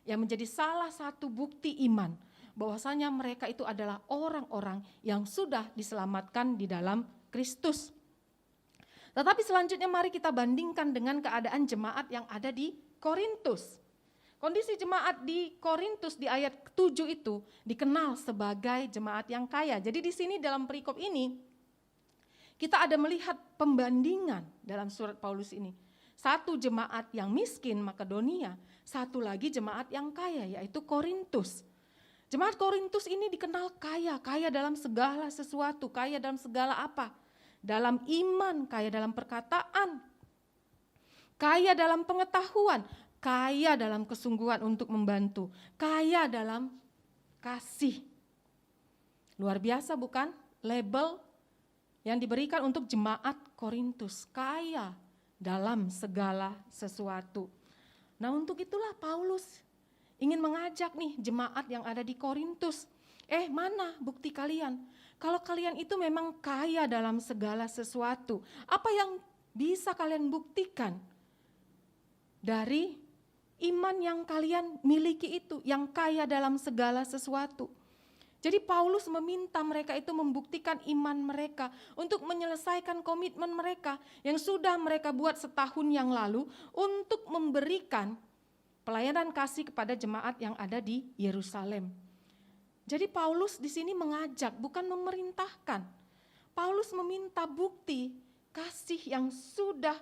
yang menjadi salah satu bukti iman bahwasanya mereka itu adalah orang-orang yang sudah diselamatkan di dalam Kristus. Tetapi selanjutnya mari kita bandingkan dengan keadaan jemaat yang ada di Korintus. Kondisi jemaat di Korintus di ayat 7 itu dikenal sebagai jemaat yang kaya. Jadi di sini dalam perikop ini kita ada melihat pembandingan dalam surat Paulus ini. Satu jemaat yang miskin Makedonia, satu lagi jemaat yang kaya yaitu Korintus. Jemaat Korintus ini dikenal kaya, kaya dalam segala sesuatu, kaya dalam segala apa? Dalam iman, kaya dalam perkataan, kaya dalam pengetahuan, kaya dalam kesungguhan untuk membantu, kaya dalam kasih. Luar biasa bukan? Label yang diberikan untuk jemaat Korintus, kaya dalam segala sesuatu. Nah untuk itulah Paulus ingin mengajak nih jemaat yang ada di Korintus. Mana bukti kalian? Kalau kalian itu memang kaya dalam segala sesuatu, apa yang bisa kalian buktikan dari iman yang kalian miliki itu, yang kaya dalam segala sesuatu? Jadi Paulus meminta mereka itu membuktikan iman mereka untuk menyelesaikan komitmen mereka yang sudah mereka buat setahun yang lalu untuk memberikan pelayanan kasih kepada jemaat yang ada di Yerusalem. Jadi Paulus di sini mengajak, bukan memerintahkan. Paulus meminta bukti kasih yang sudah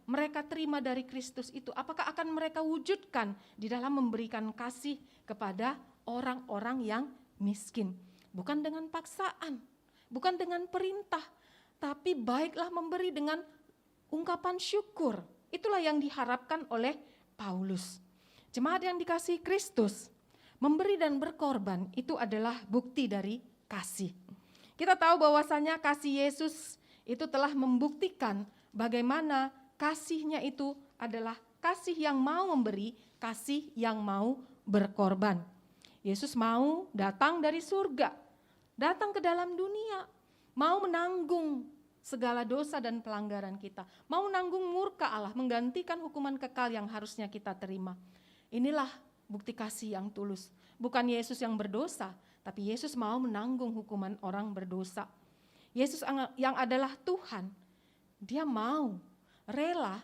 mereka terima dari Kristus itu. Apakah akan mereka wujudkan di dalam memberikan kasih kepada orang-orang yang miskin? Bukan dengan paksaan, bukan dengan perintah, tapi baiklah memberi dengan ungkapan syukur. Itulah yang diharapkan oleh Paulus. Jemaat yang dikasihi Kristus, memberi dan berkorban itu adalah bukti dari kasih. Kita tahu bahwasanya kasih Yesus itu telah membuktikan bagaimana kasihnya itu adalah kasih yang mau memberi, kasih yang mau berkorban. Yesus mau datang dari surga, datang ke dalam dunia, mau menanggung segala dosa dan pelanggaran kita, mau menanggung murka Allah, menggantikan hukuman kekal yang harusnya kita terima. Inilah bukti kasih yang tulus. Bukan Yesus yang berdosa, tapi Yesus mau menanggung hukuman orang berdosa. Yesus yang adalah Tuhan, dia mau rela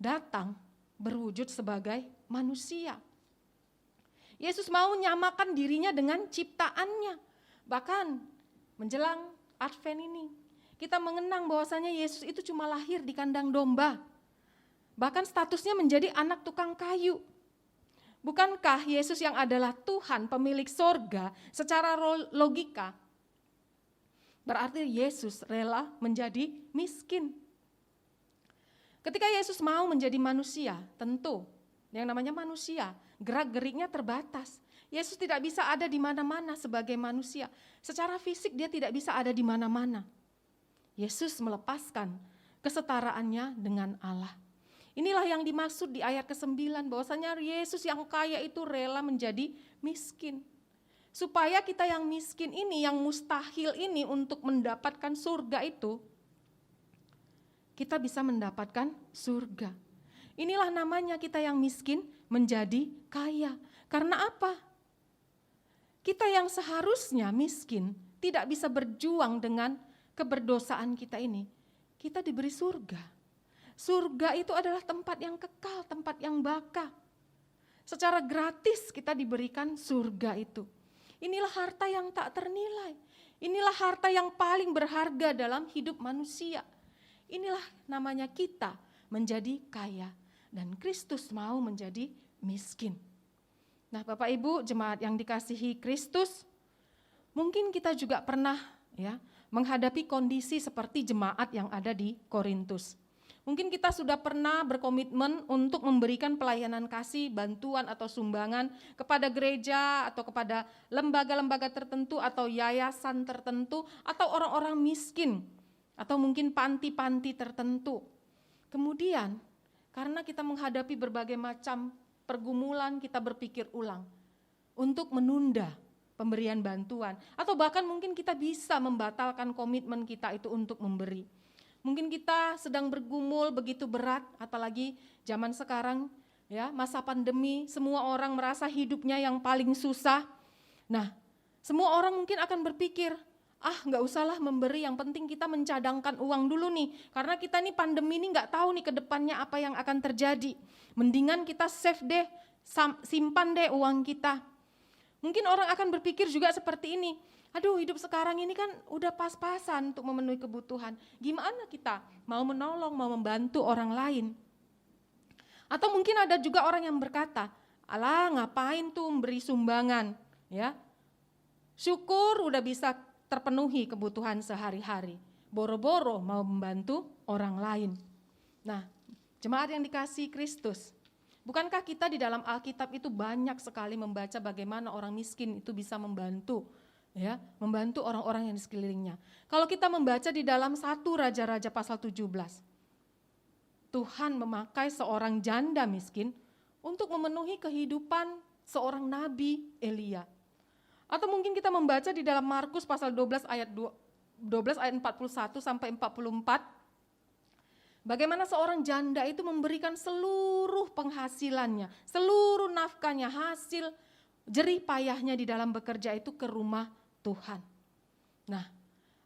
datang berwujud sebagai manusia. Yesus mau menyamakan dirinya dengan ciptaannya. Bahkan menjelang Advent ini, kita mengenang bahwasanya Yesus itu cuma lahir di kandang domba. Bahkan statusnya menjadi anak tukang kayu. Bukankah Yesus yang adalah Tuhan, pemilik sorga, secara logika, berarti Yesus rela menjadi miskin. Ketika Yesus mau menjadi manusia, tentu yang namanya manusia, gerak-geriknya terbatas. Yesus tidak bisa ada di mana-mana sebagai manusia. Secara fisik dia tidak bisa ada di mana-mana. Yesus melepaskan kesetaraannya dengan Allah. Inilah yang dimaksud di ayat ke-9, bahwasanya Yesus yang kaya itu rela menjadi miskin. Supaya kita yang miskin ini, yang mustahil ini untuk mendapatkan surga itu, kita bisa mendapatkan surga. Inilah namanya kita yang miskin menjadi kaya. Karena apa? Kita yang seharusnya miskin tidak bisa berjuang dengan keberdosaan kita ini. Kita diberi surga. Surga itu adalah tempat yang kekal, tempat yang baka. Secara gratis kita diberikan surga itu. Inilah harta yang tak ternilai. Inilah harta yang paling berharga dalam hidup manusia. Inilah namanya kita menjadi kaya. Dan Kristus mau menjadi miskin. Nah Bapak Ibu jemaat yang dikasihi Kristus, mungkin kita juga pernah menghadapi kondisi seperti jemaat yang ada di Korintus. Mungkin kita sudah pernah berkomitmen untuk memberikan pelayanan kasih, bantuan atau sumbangan kepada gereja atau kepada lembaga-lembaga tertentu atau yayasan tertentu atau orang-orang miskin atau mungkin panti-panti tertentu. Kemudian karena kita menghadapi berbagai macam pergumulan, kita berpikir ulang untuk menunda pemberian bantuan atau bahkan mungkin kita bisa membatalkan komitmen kita itu untuk memberi. Mungkin kita sedang bergumul begitu berat, apalagi zaman sekarang masa pandemi, semua orang merasa hidupnya yang paling susah. Nah, semua orang mungkin akan berpikir, nggak usahlah memberi, yang penting kita mencadangkan uang dulu nih. Karena kita nih pandemi ini nggak tahu nih ke depannya apa yang akan terjadi. Mendingan kita save deh, simpan deh uang kita. Mungkin orang akan berpikir juga seperti ini, aduh hidup sekarang ini kan udah pas-pasan untuk memenuhi kebutuhan. Gimana kita mau menolong, mau membantu orang lain? Atau mungkin ada juga orang yang berkata, alah ngapain tuh memberi sumbangan, ya? Syukur udah bisa terpenuhi kebutuhan sehari-hari. Boro-boro mau membantu orang lain. Nah, jemaat yang dikasihi Kristus, bukankah kita di dalam Alkitab itu banyak sekali membaca bagaimana orang miskin itu bisa membantu, ya, membantu orang-orang yang di sekelilingnya. Kalau kita membaca di dalam 1 Raja-Raja pasal 17, Tuhan memakai seorang janda miskin untuk memenuhi kehidupan seorang nabi Elia. Atau mungkin kita membaca di dalam Markus pasal 12 ayat 41 sampai 44, bagaimana seorang janda itu memberikan seluruh penghasilannya, seluruh nafkahnya, hasil jerih payahnya di dalam bekerja itu ke rumah Tuhan. Nah,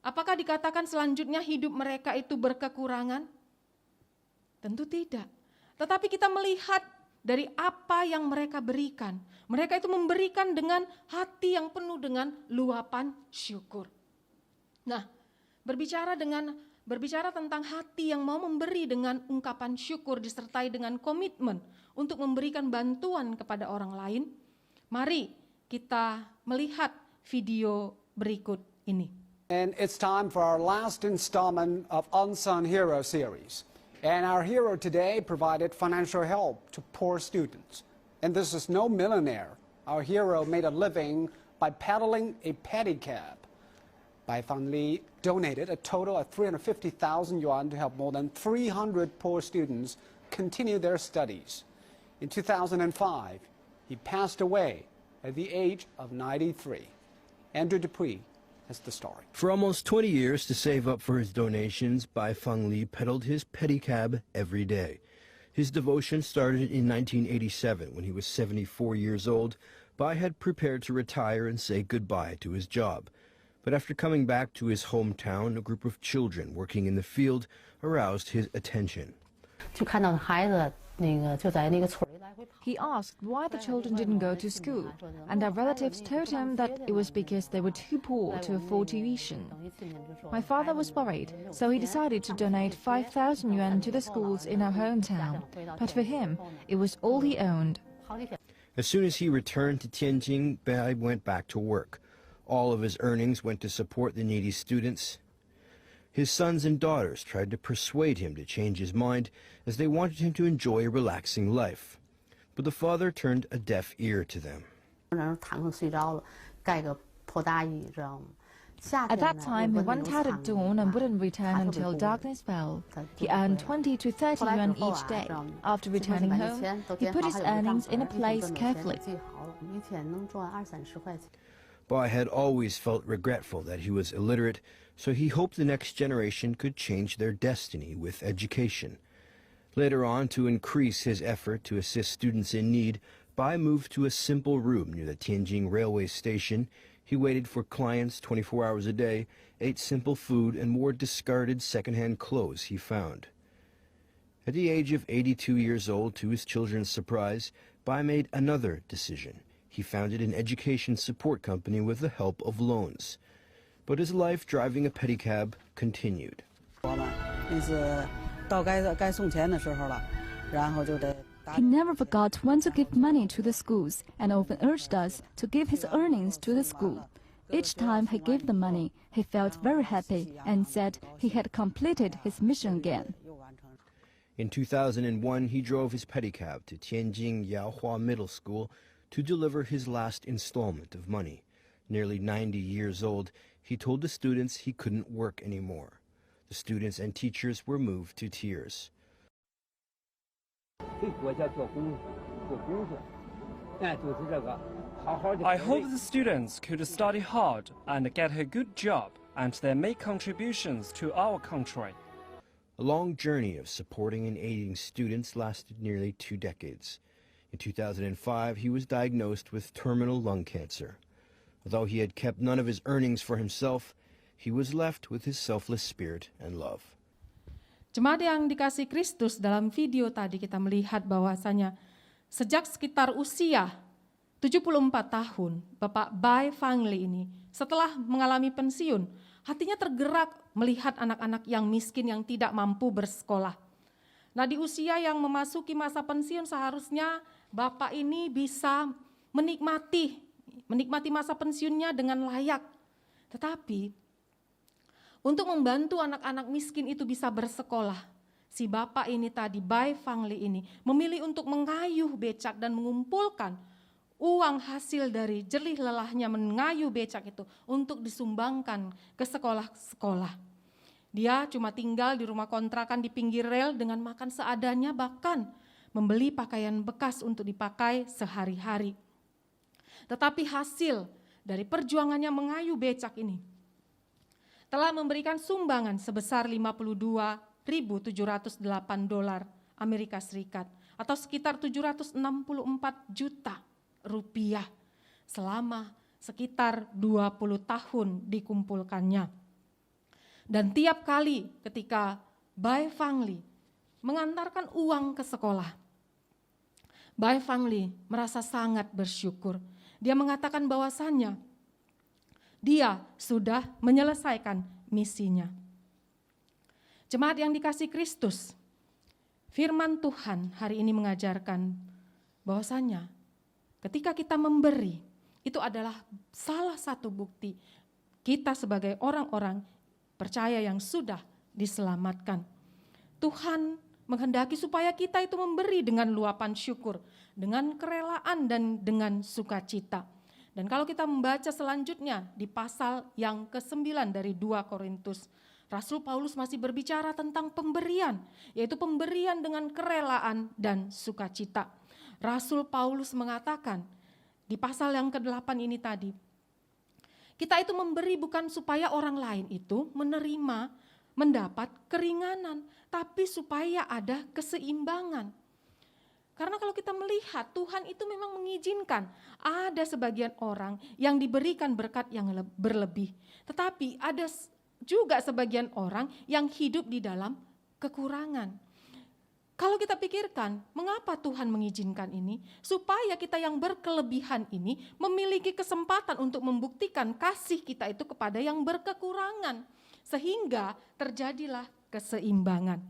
apakah dikatakan selanjutnya hidup mereka itu berkekurangan? Tentu tidak. Tetapi kita melihat dari apa yang mereka berikan. Mereka itu memberikan dengan hati yang penuh dengan luapan syukur. Nah, berbicara tentang hati yang mau memberi dengan ungkapan syukur disertai dengan komitmen untuk memberikan bantuan kepada orang lain, mari kita melihat video berikut ini. And it's time for our last installment of Unsung Hero series. And our hero today provided financial help to poor students. And this is no millionaire. Our hero made a living by pedaling a pedicab. Bai Fangli donated a total of 350,000 yuan to help more than 300 poor students continue their studies. In 2005, he passed away at the age of 93. Andrew Dupuy has the story. For almost 20 years, to save up for his donations, Bai Fangli pedaled his pedicab every day. His devotion started in 1987 when he was 74 years old. Bai had prepared to retire and say goodbye to his job. But after coming back to his hometown, a group of children working in the field aroused his attention. He asked why the children didn't go to school, and their relatives told him that it was because they were too poor to afford tuition. My father was worried, so he decided to donate 5,000 yuan to the schools in our hometown. But for him, it was all he owned. As soon as he returned to Tianjin, Bai went back to work. All of his earnings went to support the needy students. His sons and daughters tried to persuade him to change his mind, as they wanted him to enjoy a relaxing life. But the father turned a deaf ear to them. At that time, he went out at dawn and wouldn't return until darkness fell. He earned 20 to 30 yuan each day. After returning home, he put his earnings in a place carefully. Bai had always felt regretful that he was illiterate, so he hoped the next generation could change their destiny with education. Later on, to increase his effort to assist students in need, Bai moved to a simple room near the Tianjin railway station. He waited for clients 24 hours a day, ate simple food, and wore discarded second-hand clothes he found. At the age of 82 years old, to his children's surprise, Bai made another decision. He founded an education support company with the help of loans. But his life driving a pedicab continued. He never forgot when to give money to the schools and often urged us to give his earnings to the school. Each time he gave the money, he felt very happy and said he had completed his mission again. In 2001, he drove his pedicab to Tianjin Yaohua Middle School to deliver his last installment of money. Nearly 90 years old, he told the students he couldn't work anymore. The students and teachers were moved to tears. I hope the students could study hard and get a good job, and they make contributions to our country. A long journey of supporting and aiding students lasted nearly 2 decades. In 2005, he was diagnosed with terminal lung cancer. Although he had kept none of his earnings for himself, he was left with his selfless spirit and love. Jemaat yang dikasihi Kristus, dalam video tadi kita melihat bahwasanya sejak sekitar usia 74 tahun, Bapak Bai Fang Li ini setelah mengalami pensiun, hatinya tergerak melihat anak-anak yang miskin yang tidak mampu bersekolah. Nah, di usia yang memasuki masa pensiun seharusnya Bapak ini bisa menikmati masa pensiunnya dengan layak. Tetapi untuk membantu anak-anak miskin itu bisa bersekolah, si Bapak ini tadi, Bai Fang Li ini, memilih untuk mengayuh becak dan mengumpulkan uang hasil dari jerih lelahnya mengayuh becak itu untuk disumbangkan ke sekolah-sekolah. Dia cuma tinggal di rumah kontrakan di pinggir rel dengan makan seadanya, bahkan membeli pakaian bekas untuk dipakai sehari-hari. Tetapi hasil dari perjuangannya mengayuh becak ini telah memberikan sumbangan sebesar $52.708 Amerika Serikat atau sekitar 764 juta rupiah selama sekitar 20 tahun dikumpulkannya. Dan tiap kali ketika Bai Fang Li mengantarkan uang ke sekolah, Bai Fang Li merasa sangat bersyukur. Dia mengatakan bahwasannya dia sudah menyelesaikan misinya. Jemaat yang dikasihi Kristus, firman Tuhan hari ini mengajarkan bahwasanya ketika kita memberi, itu adalah salah satu bukti kita sebagai orang-orang percaya yang sudah diselamatkan. Tuhan menghendaki supaya kita itu memberi dengan luapan syukur, dengan kerelaan dan dengan sukacita. Dan kalau kita membaca selanjutnya di pasal yang ke-9 dari 2 Korintus, Rasul Paulus masih berbicara tentang pemberian, yaitu pemberian dengan kerelaan dan sukacita. Rasul Paulus mengatakan di pasal yang ke-8 ini tadi, kita itu memberi bukan supaya orang lain itu menerima, mendapat keringanan, tapi supaya ada keseimbangan. Karena kalau kita melihat Tuhan itu memang mengizinkan ada sebagian orang yang diberikan berkat yang berlebih. Tetapi ada juga sebagian orang yang hidup di dalam kekurangan. Kalau kita pikirkan, mengapa Tuhan mengizinkan ini? Supaya kita yang berkelebihan ini memiliki kesempatan untuk membuktikan kasih kita itu kepada yang berkekurangan. Sehingga terjadilah keseimbangan.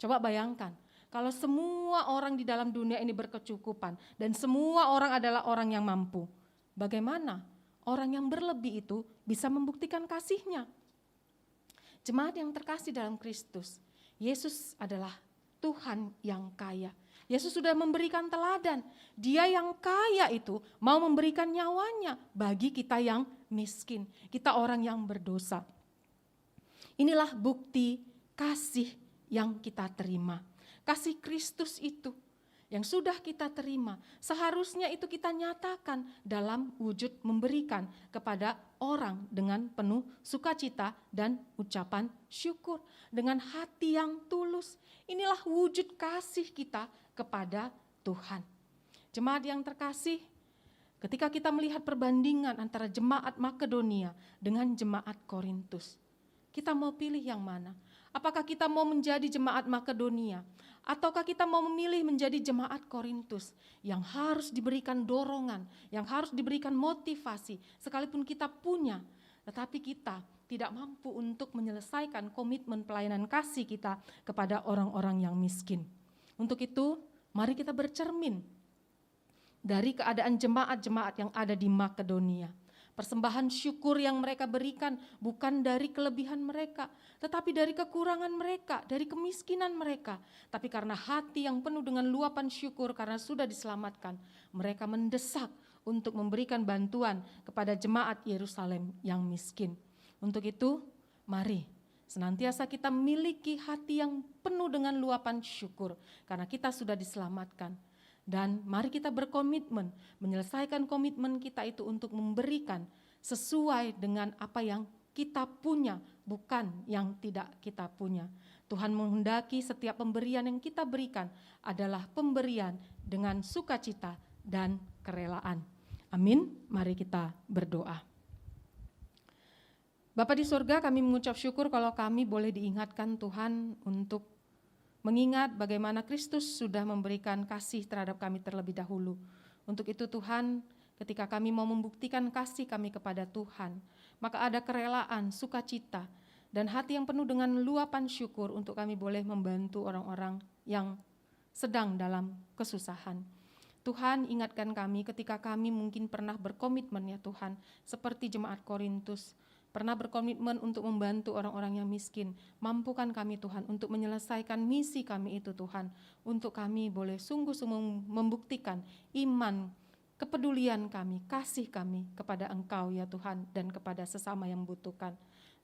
Coba bayangkan, kalau semua orang di dalam dunia ini berkecukupan dan semua orang adalah orang yang mampu, bagaimana orang yang berlebih itu bisa membuktikan kasihnya? Jemaat yang terkasih dalam Kristus, Yesus adalah Tuhan yang kaya. Yesus sudah memberikan teladan. Dia yang kaya itu mau memberikan nyawanya bagi kita yang miskin, kita orang yang berdosa. Inilah bukti kasih yang kita terima. Kasih Kristus itu yang sudah kita terima, seharusnya itu kita nyatakan dalam wujud memberikan kepada orang dengan penuh sukacita dan ucapan syukur. Dengan hati yang tulus, inilah wujud kasih kita kepada Tuhan. Jemaat yang terkasih, ketika kita melihat perbandingan antara jemaat Makedonia dengan jemaat Korintus, kita mau pilih yang mana? Apakah kita mau menjadi jemaat Makedonia? Ataukah kita mau memilih menjadi jemaat Korintus yang harus diberikan dorongan, yang harus diberikan motivasi, sekalipun kita punya, tetapi kita tidak mampu untuk menyelesaikan komitmen pelayanan kasih kita kepada orang-orang yang miskin. Untuk itu, mari kita bercermin dari keadaan jemaat-jemaat yang ada di Makedonia. Persembahan syukur yang mereka berikan bukan dari kelebihan mereka, tetapi dari kekurangan mereka, dari kemiskinan mereka. Tapi karena hati yang penuh dengan luapan syukur karena sudah diselamatkan, mereka mendesak untuk memberikan bantuan kepada jemaat Yerusalem yang miskin. Untuk itu, mari senantiasa kita memiliki hati yang penuh dengan luapan syukur karena kita sudah diselamatkan. Dan mari kita berkomitmen, menyelesaikan komitmen kita itu untuk memberikan sesuai dengan apa yang kita punya, bukan yang tidak kita punya. Tuhan menghendaki setiap pemberian yang kita berikan adalah pemberian dengan sukacita dan kerelaan. Amin, mari kita berdoa. Bapa di surga, kami mengucap syukur kalau kami boleh diingatkan Tuhan untuk mengingat bagaimana Kristus sudah memberikan kasih terhadap kami terlebih dahulu. Untuk itu Tuhan, ketika kami mau membuktikan kasih kami kepada Tuhan, maka ada kerelaan, sukacita, dan hati yang penuh dengan luapan syukur untuk kami boleh membantu orang-orang yang sedang dalam kesusahan. Tuhan, ingatkan kami ketika kami mungkin pernah berkomitmen ya Tuhan, seperti jemaat Korintus, pernah berkomitmen untuk membantu orang-orang yang miskin. Mampukan kami Tuhan untuk menyelesaikan misi kami itu Tuhan, untuk kami boleh sungguh-sungguh membuktikan iman, kepedulian kami, kasih kami kepada Engkau ya Tuhan, dan kepada sesama yang membutuhkan.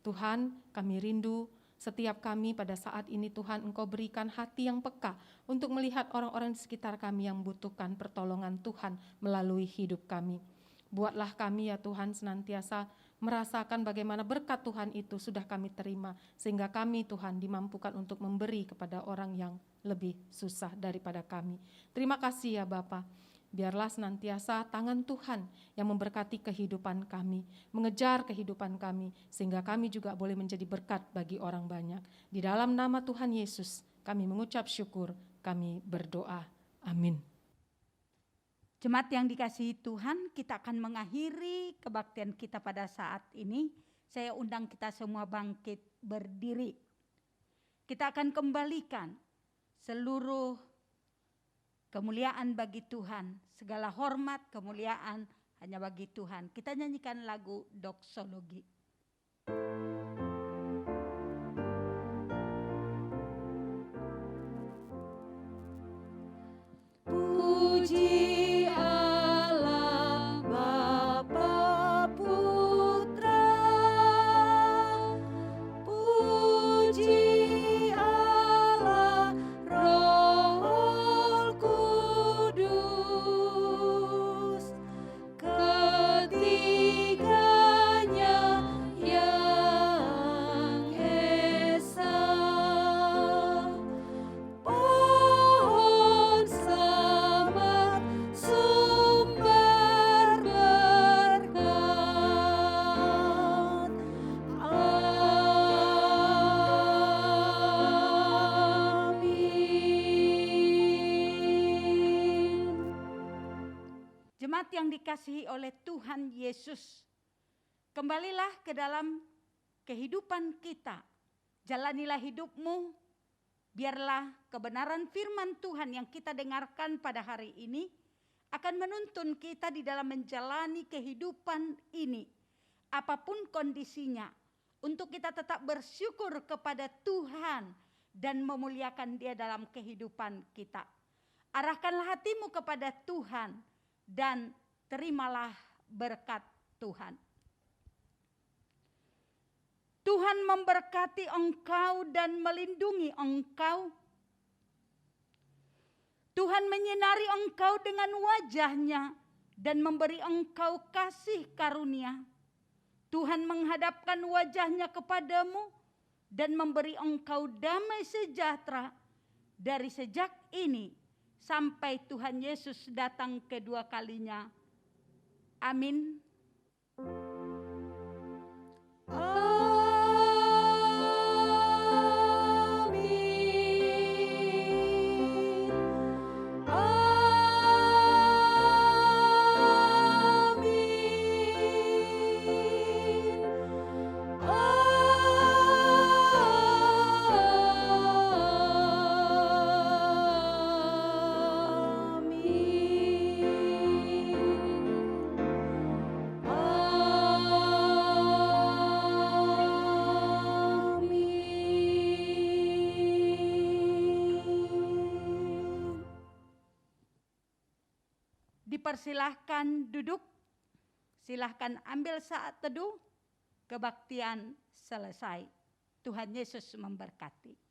Tuhan, kami rindu setiap kami pada saat ini Tuhan, Engkau berikan hati yang peka untuk melihat orang-orang di sekitar kami yang membutuhkan pertolongan Tuhan melalui hidup kami. Buatlah kami ya Tuhan senantiasa merasakan bagaimana berkat Tuhan itu sudah kami terima, sehingga kami Tuhan dimampukan untuk memberi kepada orang yang lebih susah daripada kami. Terima kasih ya Bapa. Biarlah senantiasa tangan Tuhan yang memberkati kehidupan kami, mengejar kehidupan kami, sehingga kami juga boleh menjadi berkat bagi orang banyak. Di dalam nama Tuhan Yesus kami mengucap syukur, kami berdoa. Amin. Jemaat yang dikasihi Tuhan, kita akan mengakhiri kebaktian kita pada saat ini. Saya undang kita semua bangkit berdiri. Kita akan kembalikan seluruh kemuliaan bagi Tuhan, segala hormat, kemuliaan hanya bagi Tuhan. Kita nyanyikan lagu doksologi. Puji Allah Bapa Putra, puji Allah Roh Kudus, ketiganya yang esa. Pohon selamat sumber berkat. Amin. Jemaat yang dikasihi oleh Tuhan Yesus, kembalilah ke dalam kehidupan kita. Jalanilah hidupmu, biarlah kebenaran firman Tuhan yang kita dengarkan pada hari ini akan menuntun kita di dalam menjalani kehidupan ini. Apapun kondisinya, untuk kita tetap bersyukur kepada Tuhan dan memuliakan Dia dalam kehidupan kita. Arahkanlah hatimu kepada Tuhan dan terimalah berkat Tuhan. Tuhan memberkati engkau dan melindungi engkau. Tuhan menyinari engkau dengan wajah-Nya dan memberi engkau kasih karunia. Tuhan menghadapkan wajah-Nya kepadamu dan memberi engkau damai sejahtera dari sejak ini sampai Tuhan Yesus datang kedua kalinya. Amin. Dipersilahkan duduk, silahkan ambil saat teduh, kebaktian selesai. Tuhan Yesus memberkati.